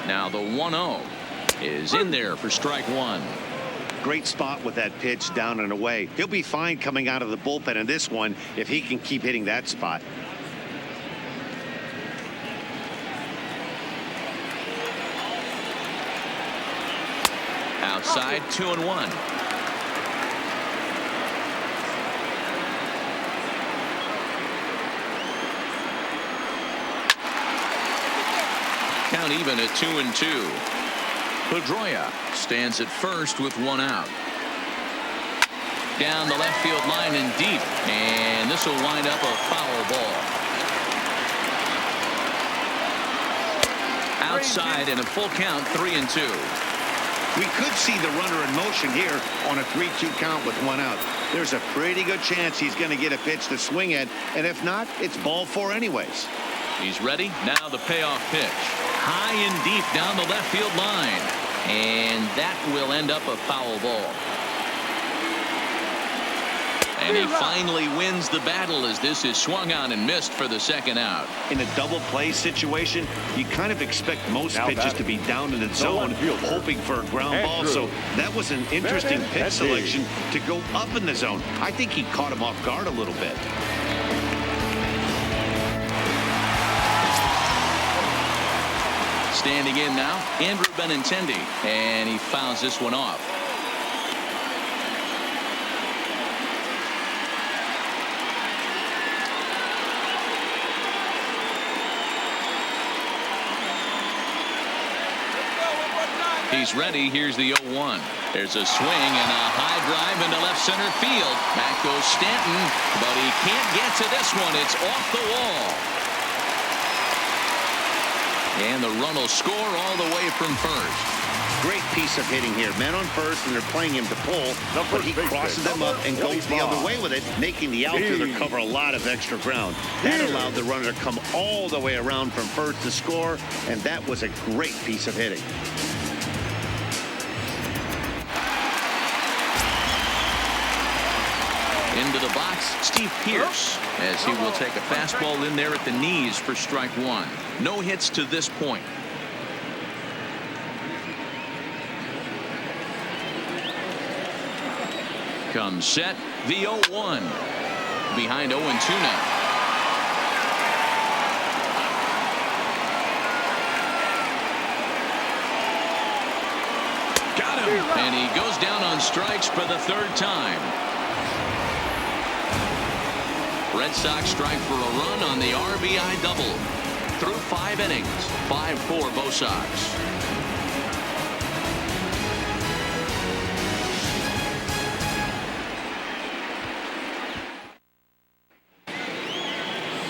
Now the 1-0 is in there for strike one. Great spot with that pitch down and away. He'll be fine coming out of the bullpen in this one if he can keep hitting that spot. Outside, 2-1. Count even at 2-2. Pedroia stands at first with one out. Down the left field line and deep, and this will wind up a foul ball. Outside and a full count, 3-2. We could see the runner in motion here on a 3-2 count with one out. There's a pretty good chance he's going to get a pitch to swing at, and if not, it's ball four anyways. He's ready. Now the payoff pitch. High and deep down the left field line. And that will end up a foul ball. And he finally wins the battle as this is swung on and missed for the second out. In a double play situation, you kind of expect most pitches to be down in the zone, hoping for a ground ball. So that was an interesting pitch selection to go up in the zone. I think he caught him off guard a little bit. Standing in now, Andrew Benintendi, and he fouls this one off. He's ready. Here's the 0-1. There's a swing and a high drive into left center field. Back goes Stanton, but he can't get to this one. It's off the wall. And the run will score all the way from first. Great piece of hitting here. Men on first, and they're playing him to pull, but he crosses them up and goes the other way with it, making the outfielder cover a lot of extra ground. That allowed the runner to come all the way around from first to score, and that was a great piece of hitting. Into the box, Steve Pearce, as he will take a fastball in there at the knees for strike one. No hits to this point. Comes set, the 0-1. Behind 0-2 now. Got him, and he goes down on strikes for the third time. Red Sox strike for a run on the RBI double. Through 5 innings, 5-4 Bo Sox.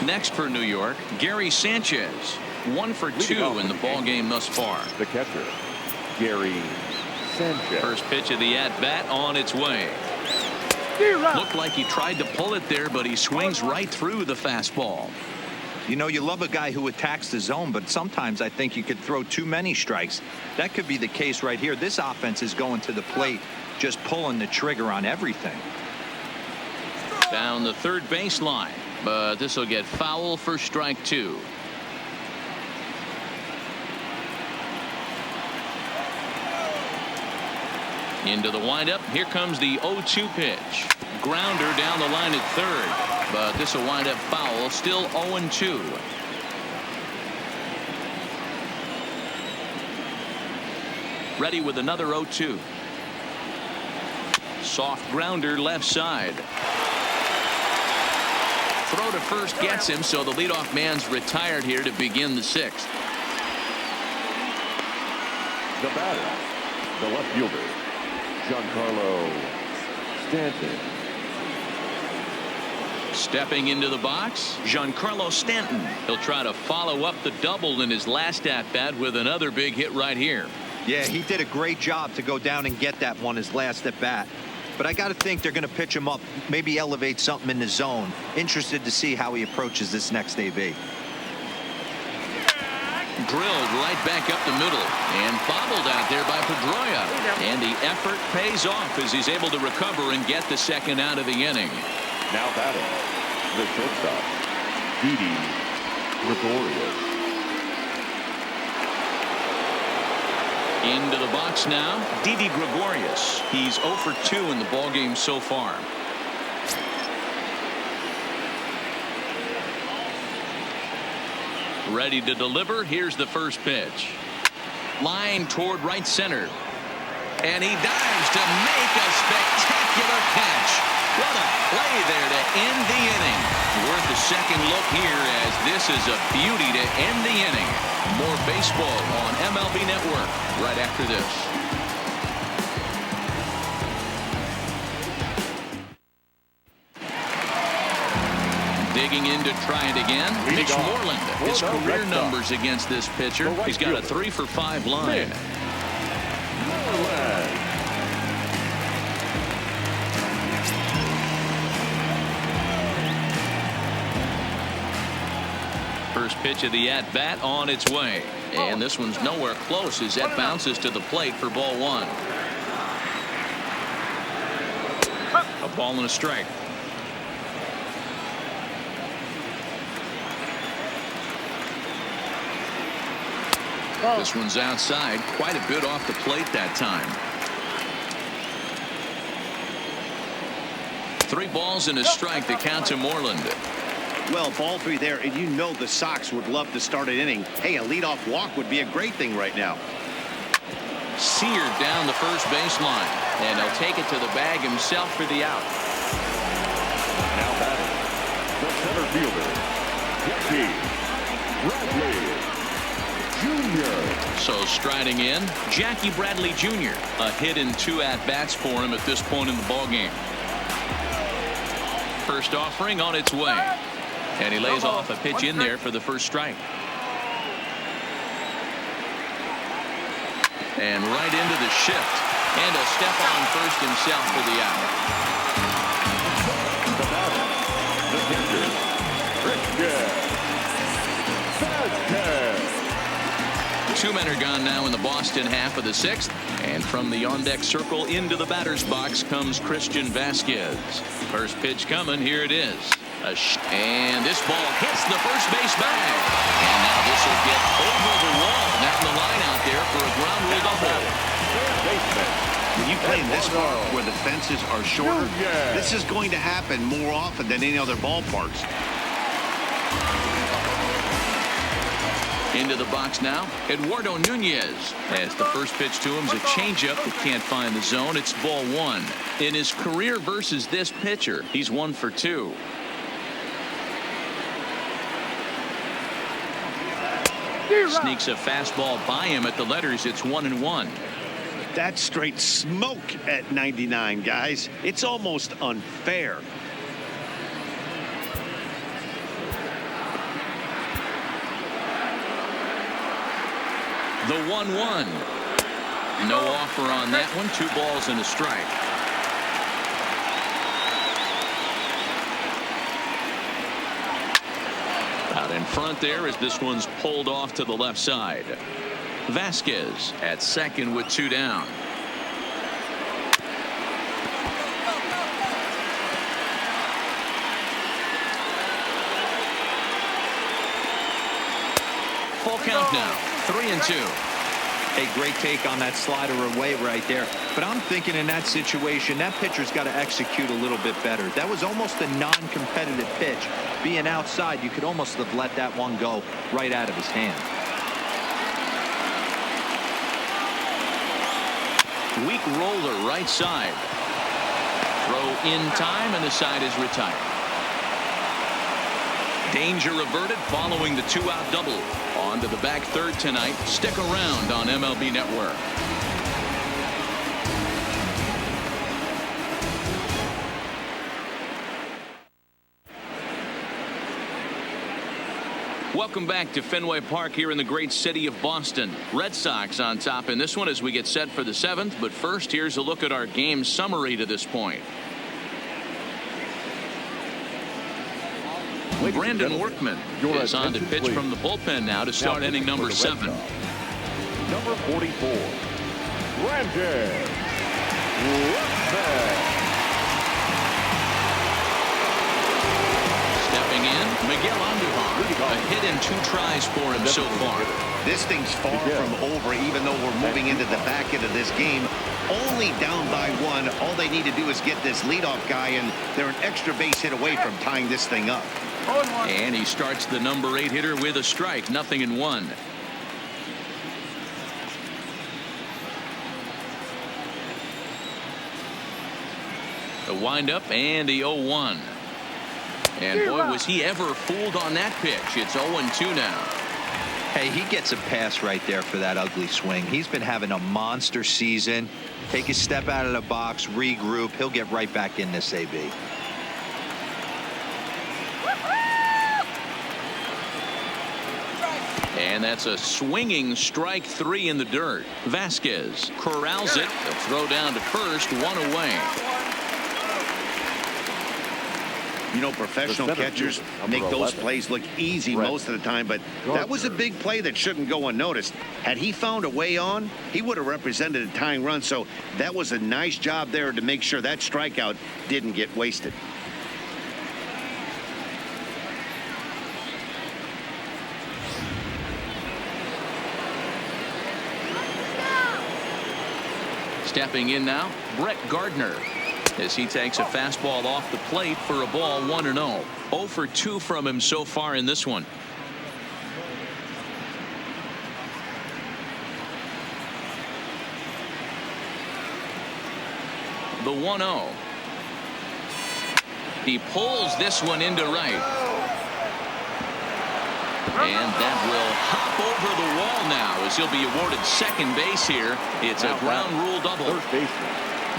Next for New York, Gary Sanchez. 1 for 2 in the ball game thus far. The catcher, Gary Sanchez. First pitch of the at-bat on its way. Looked like he tried to pull it there, but he swings right through the fastball. You know, you love a guy who attacks the zone, but sometimes I think you could throw too many strikes. That could be the case right here. This offense is going to the plate, just pulling the trigger on everything. Down the third baseline, but this will get foul for strike two. Into the windup. Here comes the 0-2 pitch. Grounder down the line at third, but this will wind up foul. Still 0-2. Ready with another 0-2. Soft grounder left side. Throw to first gets him, so the leadoff man's retired here to begin the sixth. The batter, the left fielder, Giancarlo Stanton. Stepping into the box, Giancarlo Stanton. He'll try to follow up the double in his last at-bat with another big hit right here. Yeah, he did a great job to go down and get that one his last at-bat. But I got to think they're going to pitch him up, maybe elevate something in the zone. Interested to see how he approaches this next AB. Drilled right back up the middle and bobbled out there by Pedroia. And the effort pays off as he's able to recover and get the second out of the inning. Now batting, the shortstop, Didi Gregorius. Into the box now, Didi Gregorius. He's 0 for 2 in the ballgame so far. Ready to deliver. Here's the first pitch. Line toward right center. And he dives to make a spectacular catch. What a play there to end the inning. Worth a second look here, as this is a beauty to end the inning. More baseball on MLB Network right after this. Digging in to try it again. Mitch Moreland. His career numbers against this pitcher. He's got a 3 for 5 line. First pitch of the at-bat on its way. And this one's nowhere close as that bounces to the plate for ball 1. A ball and a strike. This one's outside. Quite a bit off the plate that time. 3 balls and a strike to count to Moreland. Well, ball 3 there, and you know the Sox would love to start an inning. Hey, a leadoff walk would be a great thing right now. Seared down the first baseline, and he'll take it to the bag himself for the out. Now batting, the center fielder, Jackie Bradley Jr. So striding in, Jackie Bradley Jr. A hit in 2 at-bats for him at this point in the ballgame. First offering on its way. And he lays off a pitch in there for the first strike. And right into the shift. And he'll step on first himself for the out. The batter, the pitcher, Christian Vasquez. 2 men are gone now in the Boston half of the 6th. And from the on-deck circle into the batter's box comes Christian Vasquez. First pitch coming. Here it is. And this ball hits the first base bag. And now this will get over the wall. Not in the line out there for a ground rule double. When you play in this park where the fences are shorter, this is going to happen more often than any other ballparks. Into the box now, Eduardo Nunez. As the first pitch to him is a changeup that can't find the zone. It's ball 1. In his career versus this pitcher, he's 1 for 2. Sneaks a fastball by him at the letters. It's 1-1. That's straight smoke at 99, guys. It's almost unfair. The 1-1. No offer on that one. 2 balls and a strike. Out in front there as this one's pulled off to the left side. Vasquez at second with 2 down. Full count now. 3-2. A great take on that slider away right there. But I'm thinking in that situation, that pitcher's got to execute a little bit better. That was almost a non-competitive pitch. Being outside, you could almost have let that one go right out of his hand. Weak roller right side. Throw in time, and the side is retired. Danger averted following the 2-out double. On to the back third tonight. Stick around on MLB Network. Welcome back to Fenway Park here in the great city of Boston. Red Sox on top in this one as we get set for the 7th. But first, here's a look at our game summary to this point. Brandon Workman is on to pitch from the bullpen now to start inning number 7. Number 44, Brandon Workman. Stepping in, Miguel Andujar, a hit in 2 tries for him so far. This thing's far from over, even though we're moving into the back end of this game. Only down by 1. All they need to do is get this leadoff guy, and they're an extra base hit away from tying this thing up. And he starts the number 8 hitter with a strike, 0-1. The windup and the 0-1. And boy, was he ever fooled on that pitch. It's 0-2 now. Hey, he gets a pass right there for that ugly swing. He's been having a monster season. Take a step out of the box, regroup. He'll get right back in this AB. And that's a swinging strike 3 in the dirt. Vasquez corrals it. The throw down to first, 1 away. You know, professional catchers make those plays look easy most of the time, but that was a big play that shouldn't go unnoticed. Had he found a way on, he would have represented a tying run, so that was a nice job there to make sure that strikeout didn't get wasted. Stepping in now, Brett Gardner, as he takes a fastball off the plate for a ball, 1-0. 0 for 2 from him so far in this one. The 1-0. He pulls this one into right. And that will hop over the wall now as he'll be awarded second base here. It's a ground rule double.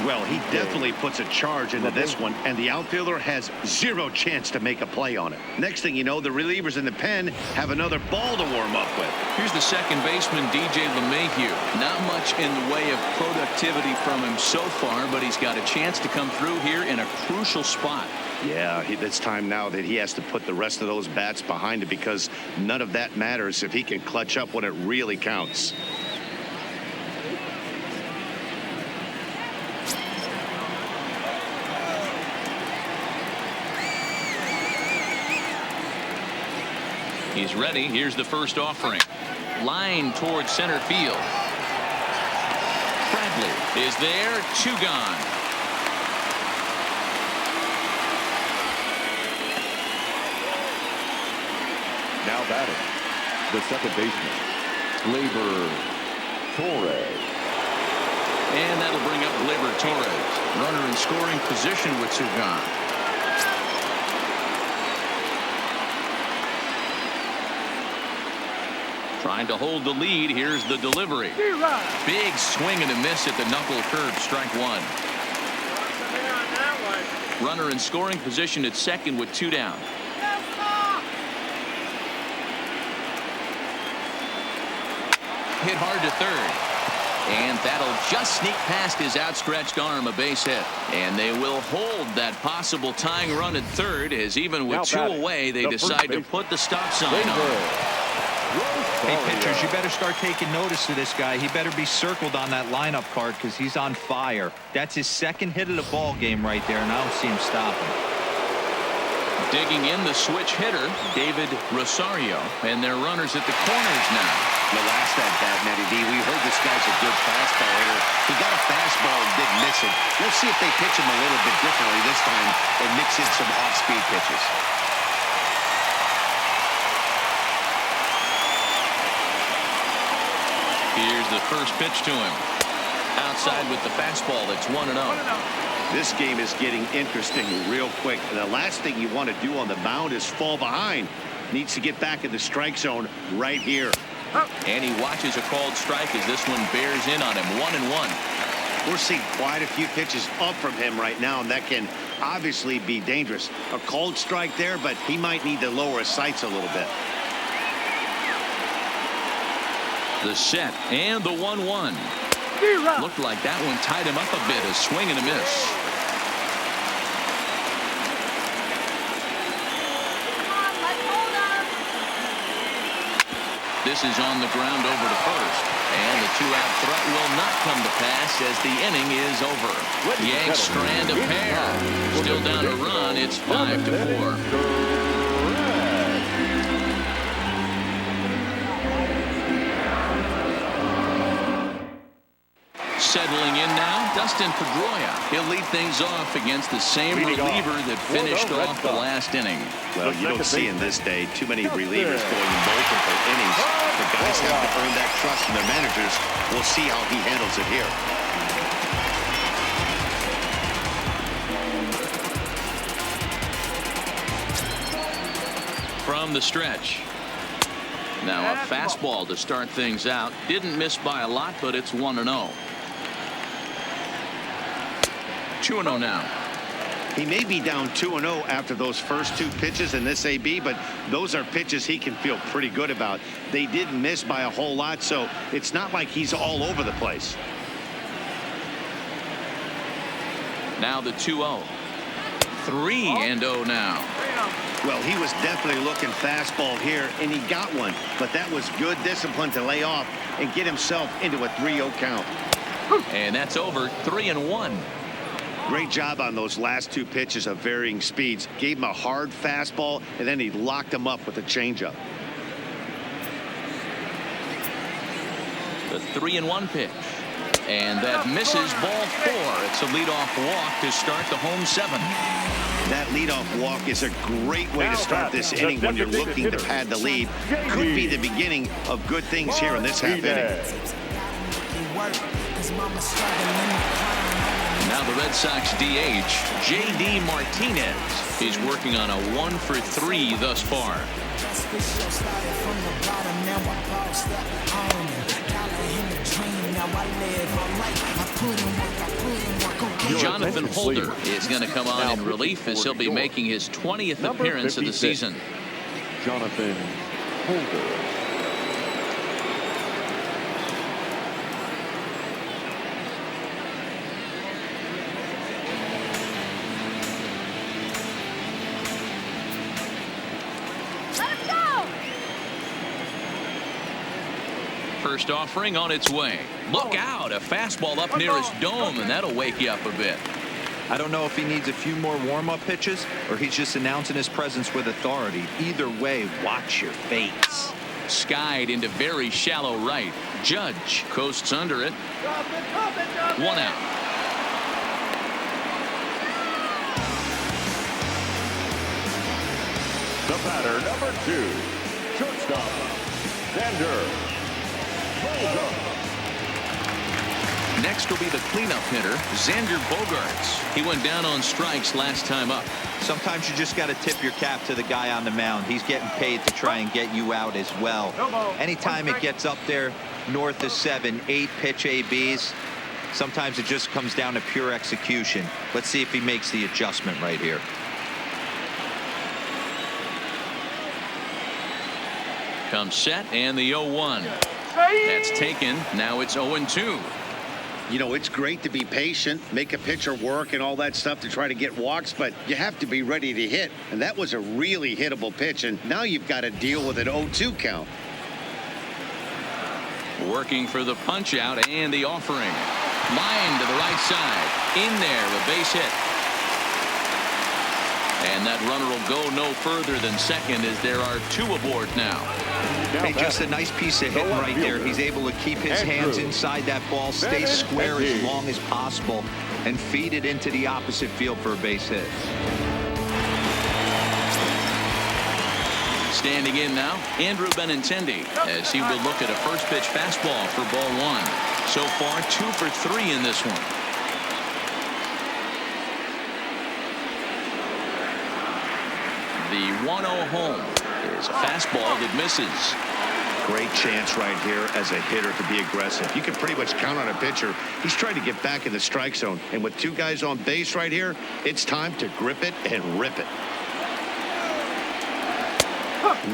Well, he definitely puts a charge into this one, and the outfielder has 0 chance to make a play on it. Next thing you know, the relievers in the pen have another ball to warm up with. Here's the second baseman, DJ LeMahieu. Not much in the way of productivity from him so far, but he's got a chance to come through here in a crucial spot. Yeah, it's time now that he has to put the rest of those bats behind it, because none of that matters if he can clutch up when it really counts. He's ready. Here's the first offering. Line towards center field. Bradley is there. 2 gone. Now batting, the second baseman, Gleyber Torres. And that'll bring up Gleyber Torres. Runner in scoring position with 2 gone. Trying to hold the lead. Here's the delivery. Big swing and a miss at the knuckle curve. Strike 1. Runner in scoring position at second with 2 down. Hit hard to third. And that'll just sneak past his outstretched arm, a base hit. And they will hold that possible tying run at third, as even with 2 away, they decide to put the stop sign on. Hey, pitchers, you better start taking notice of this guy. He better be circled on that lineup card because he's on fire. That's his second hit of the ball game right there, and I don't see him stopping. Digging in the switch hitter, David Rosario, and their runners at the corners now. The last at bat, Matty B, we heard this guy's a good fastball hitter. He got a fastball and didn't miss it. Let's see if they pitch him a little bit differently this time and mix in some off-speed pitches. Here's the first pitch to him. Outside with the fastball. That's 1-0. This game is getting interesting real quick. And the last thing you want to do on the mound is fall behind. Needs to get back in the strike zone right here. And he watches a called strike as this one bears in on him. 1-1. We're seeing quite a few pitches up from him right now, and that can obviously be dangerous. A called strike there, but he might need to lower his sights a little bit. The set and the 1-1. Looked like that one tied him up a bit. A swing and a miss. This is on the ground over to first. And the 2-out threat will not come to pass as the inning is over. Yanks strand a pair. Still down a run. It's 5-4. now, Dustin Pedroia. He'll lead things off against the same reliever that finished off the last inning. Well, you don't see in this day too many relievers going multiple innings. The guys have to earn that trust from their managers. We'll see how he handles it here. From the stretch. Now a fastball to start things out. Didn't miss by a lot, but it's 1-0. 2-0 now. He may be down 2-0 after those first two pitches in this AB, but those are pitches he can feel pretty good about. They didn't miss by a whole lot, so it's not like he's all over the place. Now the 2-0. 3-0 now. Well, he was definitely looking fastball here, and he got one. But that was good discipline to lay off and get himself into a 3-0 count. And that's over. 3-1. Great job on those last two pitches of varying speeds. Gave him a hard fastball, and then he locked him up with a changeup. The 3-1 pitch. And that misses, ball 4. It's a leadoff walk to start the home 7. That leadoff walk is a great way to start this inning when you're looking to pad the lead. Could be the beginning of good things here in this half inning. Now the Red Sox DH, J.D. Martinez. He's working on a 1 for 3 thus far. Jonathan Holder is going to come on in relief as he'll be making his 20th appearance of the season. Jonathan Holder. First offering on its way. Look out, a fastball up near his dome, and that'll wake you up a bit. I don't know if he needs a few more warm-up pitches or he's just announcing his presence with authority. Either way, watch your face. Skied into very shallow right. Judge coasts under it. 1 out. The batter, number 2, shortstop, Xander. Next will be the cleanup hitter, Xander Bogaerts. He went down on strikes last time up. Sometimes you just got to tip your cap to the guy on the mound. He's getting paid to try and get you out as well. Anytime it gets up there north of 7, 8 pitch ABs, sometimes it just comes down to pure execution. Let's see if he makes the adjustment right here. Comes set, and the 0-1. That's taken. Now it's 0-2. You know, it's great to be patient, make a pitcher work and all that stuff to try to get walks, but you have to be ready to hit. And that was a really hittable pitch, and now you've got to deal with an 0-2 count. Working for the punch out and the offering. Line to the right side. In there, a base hit. And that runner will go no further than second as there are 2 aboard now. Hey, just a nice piece of hitting right there. He's able to keep his hands inside that ball, stay square as long as possible, and feed it into the opposite field for a base hit. Standing in now, Andrew Benintendi, as he will look at a first pitch fastball for ball 1. So far, 2 for 3 in this one. The 1-0 home is a fastball that misses. Great chance right here as a hitter to be aggressive. You can pretty much count on a pitcher. He's trying to get back in the strike zone. And with 2 guys on base right here, it's time to grip it and rip it.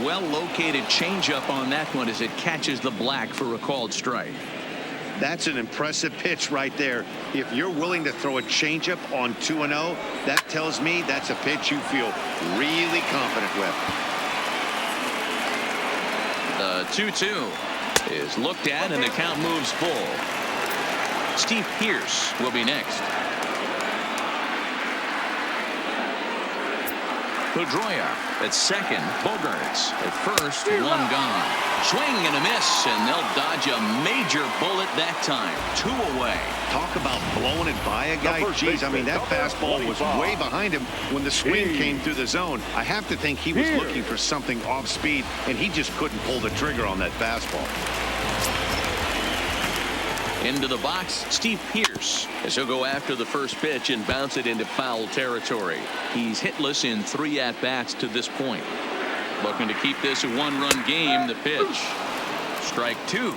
Well-located changeup on that one as it catches the black for a called strike. That's an impressive pitch right there. If you're willing to throw a changeup on 2-0, that tells me that's a pitch you feel really confident with. The 2-2 is looked at, and the count moves full. Steve Pearce will be next. Pedroia at second. Bogarts at first. One gone. Swing and a miss, and they'll dodge a major bullet that time. 2 away. Talk about blowing it by a guy. Jeez, I mean, that fastball was way behind him when the swing came through the zone. I have to think he was looking for something off speed, and he just couldn't pull the trigger on that fastball. Into the box, Steve Pearce, as he'll go after the first pitch and bounce it into foul territory. He's hitless in 3 at-bats to this point. Looking to keep this a 1-run game. The pitch. Strike 2.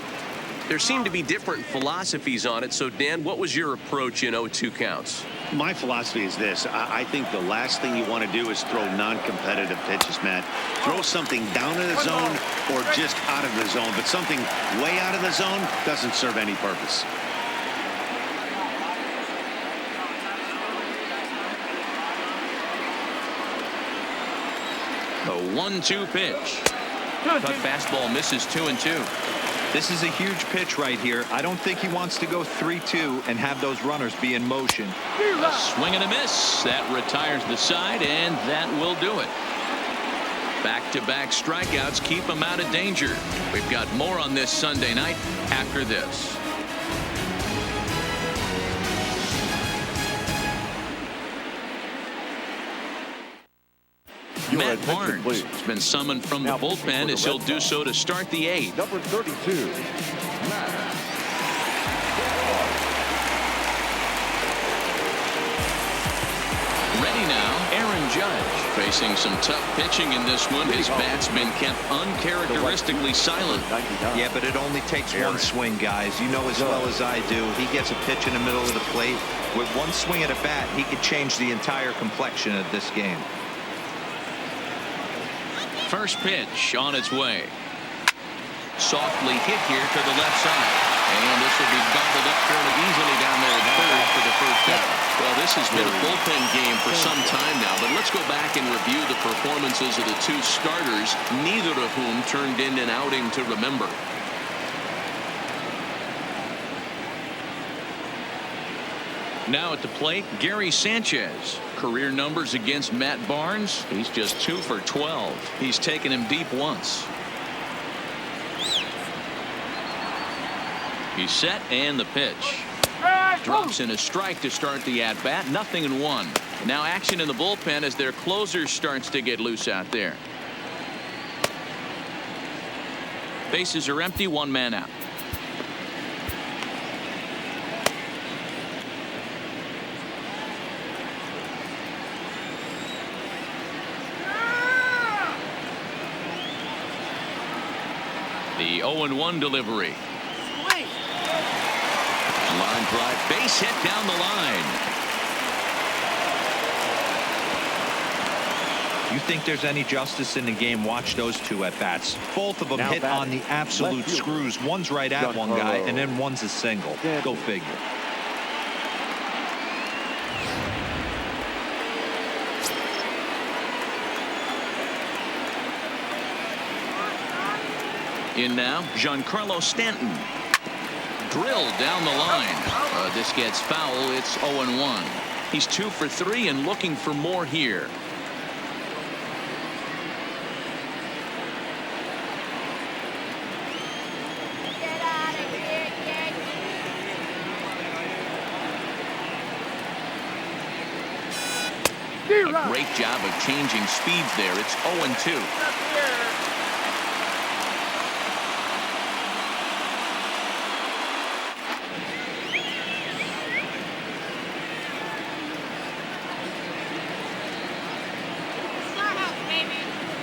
There seem to be different philosophies on it. So, Dan, what was your approach in 0-2 counts? My philosophy is this. I think the last thing you want to do is throw non-competitive pitches, Matt. Throw something down in the zone or just out of the zone. But something way out of the zone doesn't serve any purpose. The 1-2 pitch. Cut fastball misses 2-2. This is a huge pitch right here. I don't think he wants to go 3-2 and have those runners be in motion. A swing and a miss. That retires the side, and that will do it. Back-to-back strikeouts keep him out of danger. We've got more on this Sunday night after this. Matt Barnes has been summoned from the bullpen as he'll do so to start the 8th. Number 32, Matt. Ready now, Aaron Judge. Facing some tough pitching in this one. His bat's been kept uncharacteristically silent. Yeah, but it only takes one swing, guys. You know as well as I do. He gets a pitch in the middle of the plate. With one swing at a bat, he could change the entire complexion of this game. First pitch on its way. Softly hit here to the left side. And this will be gobbled up fairly easily down there at third for the first out. Well, this has been a bullpen game for some time now, but let's go back and review the performances of the 2 starters, neither of whom turned in an outing to remember. Now at the plate, Gary Sanchez. Career numbers against Matt Barnes. He's just 2 for 12. He's taken him deep once. He's set, and the pitch. Drops in a strike to start the at-bat. 0-1. Now action in the bullpen as their closer starts to get loose out there. Bases are empty. 1 man out. The 0-1 delivery. Line drive, base hit down the line. You think there's any justice in the game? Watch those 2 at bats. Both of them hit on the absolute screws. One's right at one guy, and then one's a single. Go figure. In now, Giancarlo Stanton. Drilled down the line. This gets foul. It's 0-1. He's 2 for 3 and looking for more here. A great job of changing speeds there. It's 0-2.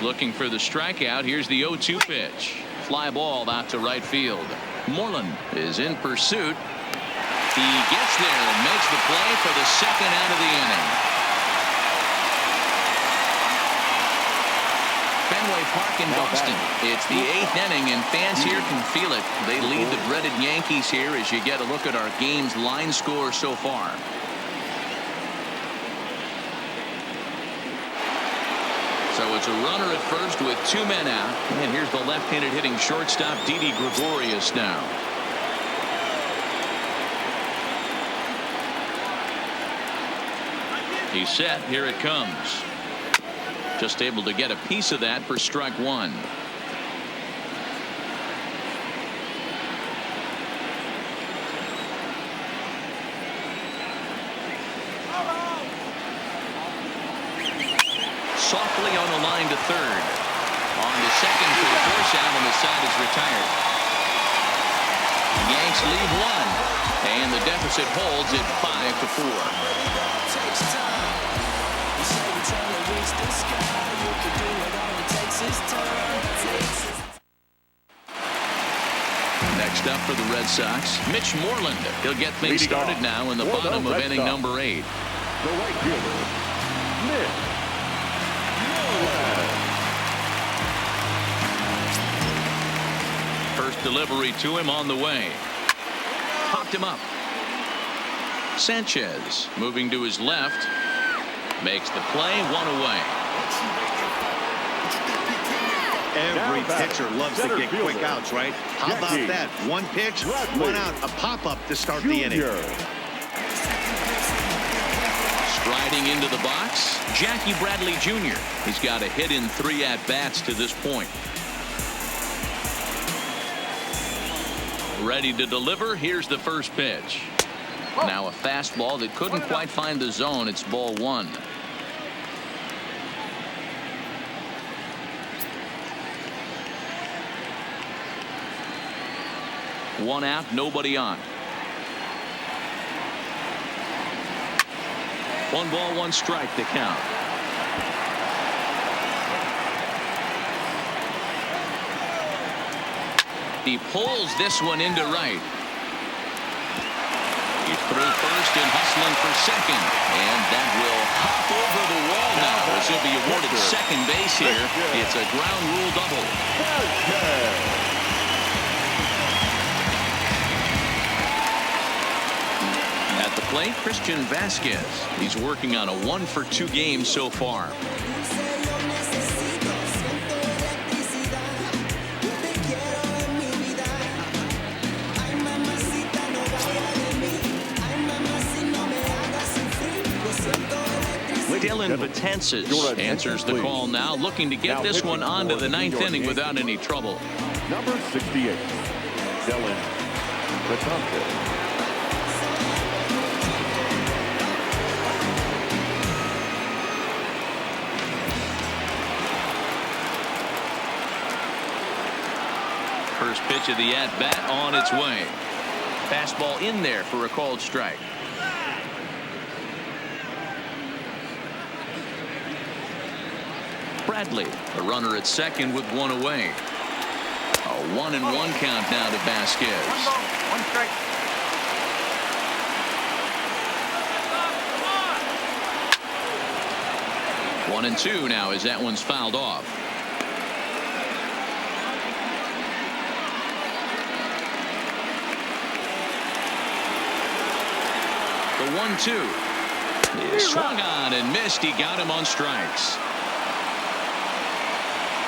Looking for the strikeout. Here's the 0-2 pitch. Fly ball out to right field. Moreland is in pursuit. He gets there and makes the play for the 2nd out of the inning. Fenway Park in Boston. It's the 8th inning, and fans here can feel it. They lead the dreaded Yankees here as you get a look at our game's line score so far. So it's a runner at first with 2 men out. And here's the left-handed hitting shortstop, Didi Gregorius now. He's set. Here it comes. Just able to get a piece of that for strike one. Softly on the line to third. On to second for the force out, and the side is retired. Yanks leave one, and the deficit holds at 5-4. Next up for the Red Sox, Mitch Moreland. He'll get things started now in the bottom of inning number 8. The right fielder, Mitch Moreland. First delivery to him on the way. Popped him up. Sanchez moving to his left. Makes the play, one away. Every pitcher loves to get quick outs, right? How about that? One pitch, one out, a pop-up to start the inning. Striding into the box, Jackie Bradley Jr. He's got a hit in 3 at-bats to this point. Ready to deliver. Here's the first pitch. Now a fastball that couldn't quite find the zone. It's ball 1. One out, nobody on. 1 ball, 1 strike to count. He pulls this one into right. He's through first and hustling for second. And that will hop over the wall now as he'll be awarded second base here. It's a ground rule double. At the plate, Christian Vasquez. He's working on a 1-for-2 game so far. Dylan Betances answers the call now, looking to get this one onto the 9th inning without any trouble. Number 68, Dylan Betances. First pitch of the at-bat on its way. Fastball in there for a called strike. Bradley, a runner at second with 1 away. A 1-1 count now to Vasquez. 1 strike. One and 2 now as that one's fouled off. The 1-2 is swung on and missed. He got him on strikes.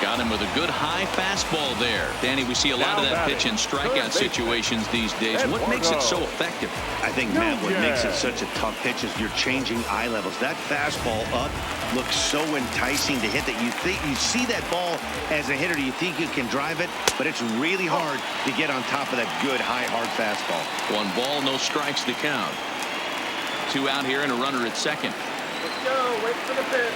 Got him with a good high fastball there. Danny, we see a lot of that pitch in strikeout situations these days. What makes it so effective? I think, Matt, what makes it such a tough pitch is you're changing eye levels. That fastball up looks so enticing to hit that you think you see that ball as a hitter. You think you can drive it, but it's really hard to get on top of that good high hard fastball. 1 ball, no strikes to count. 2 out here and a runner at second. Let's go. Wait for the pitch.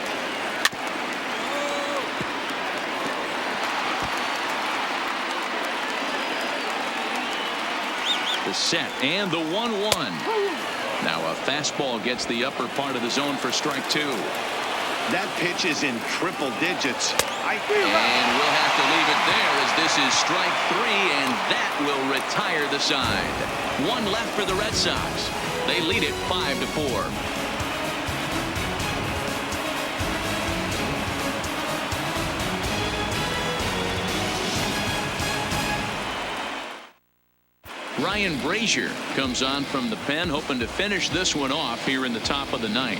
The set and the 1-1. Now a fastball gets the upper part of the zone for strike 2. That pitch is in triple digits. And we'll have to leave it there as this is strike 3, and that will retire the side. 1 left for the Red Sox. They lead it 5-4. Ryan Brazier comes on from the pen, hoping to finish this one off here in the top of the 9th.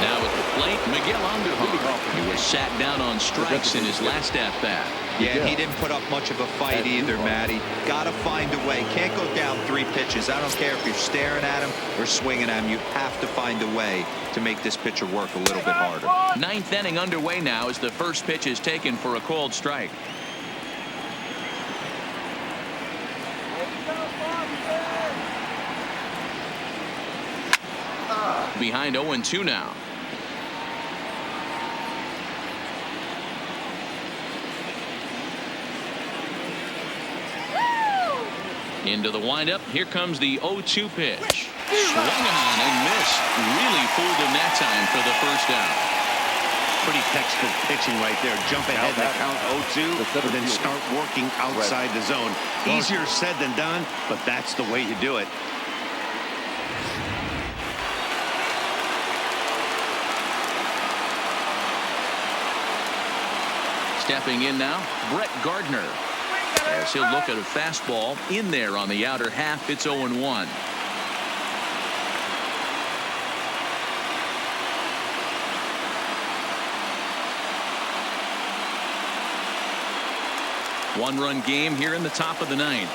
Now at the plate, Miguel Andujar. He was sat down on strikes in his last at-bat. Yeah, he didn't put up much of a fight either, Matty. Got to find a way. Can't go down 3 pitches. I don't care if you're staring at him or swinging at him. You have to find a way to make this pitcher work a little bit harder. 9th inning underway now as the first pitch is taken for a called strike. Behind 0-2 now. Into the windup. Here comes the 0-2 pitch. Swung on and missed. Really fooled him that time for the first out. Pretty textbook pitching right there. Jump ahead and count 0-2, and then start working outside the zone. Easier said than done, but that's the way you do it. Stepping in now, Brett Gardner. As he'll look at a fastball in there on the outer half. It's 0-1. One-run game here in the top of the 9th.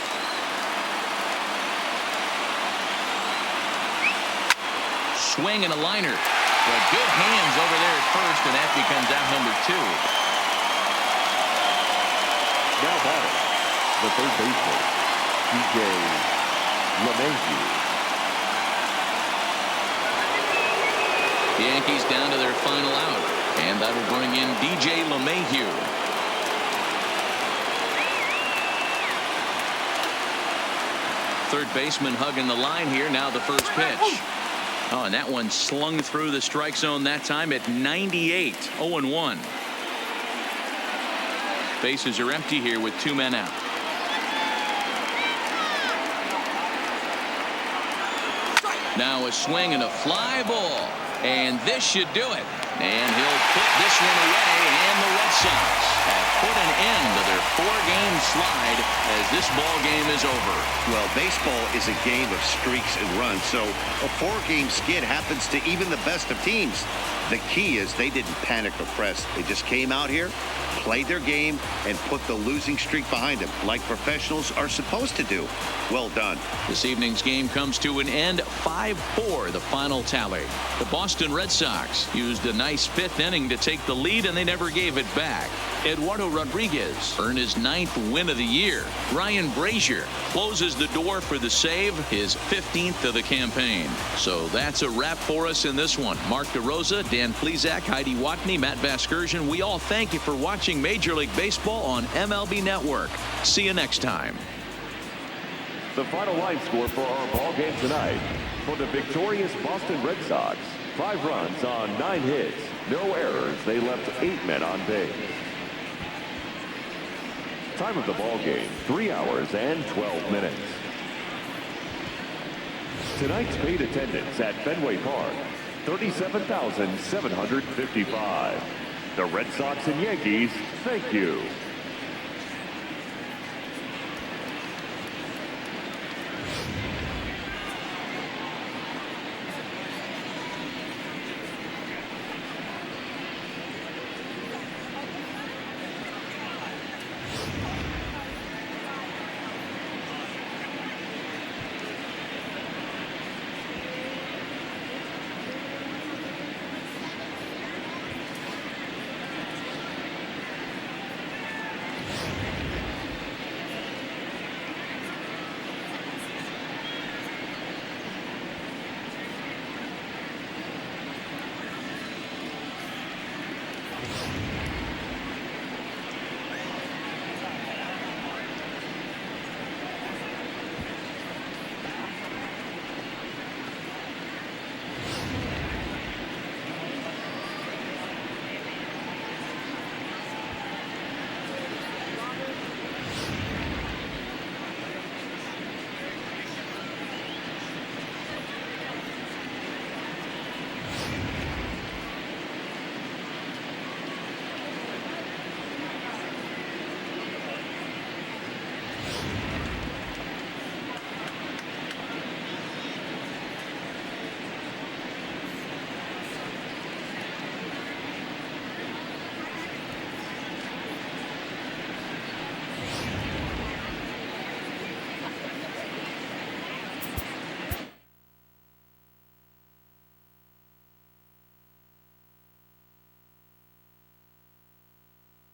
Swing and a liner. But good hands over there at first, and that becomes out number 2. Now batting, the third baseman, DJ LeMahieu. The Yankees down to their final out, and that'll bring in DJ LeMahieu. Third baseman hugging the line here. Now the first pitch. Oh, and that one slung through the strike zone that time at 98. 0-1. Bases are empty here with 2 men out. Now a swing and a fly ball, and this should do it. And he'll put this one away, and the Red Sox have put an end to their 4-game slide as this ball game is over. Well, baseball is a game of streaks and runs, so a 4-game skid happens to even the best of teams. The key is they didn't panic or press. They just came out here, played their game, and put the losing streak behind them, like professionals are supposed to do. Well done. This evening's game comes to an end. 5-4 the final tally. The Boston Red Sox used a nice 5th inning to take the lead, and they never gave it back. Eduardo Rodriguez earned his 9th win of the year. Ryan Brazier closes the door for the save, his 15th of the campaign. So that's a wrap for us in this one. Mark DeRosa, Dan Plesac, Heidi Watney, Matt Vasgersian, we all thank you for watching Major League Baseball on MLB Network. See you next time. The final line score for our ball game tonight. For the victorious Boston Red Sox, 5 runs on 9 hits, no errors. They left 8 men on base. Time of the ball game, 3 hours and 12 minutes. Tonight's paid attendance at Fenway Park, 37,755. The Red Sox and Yankees, thank you.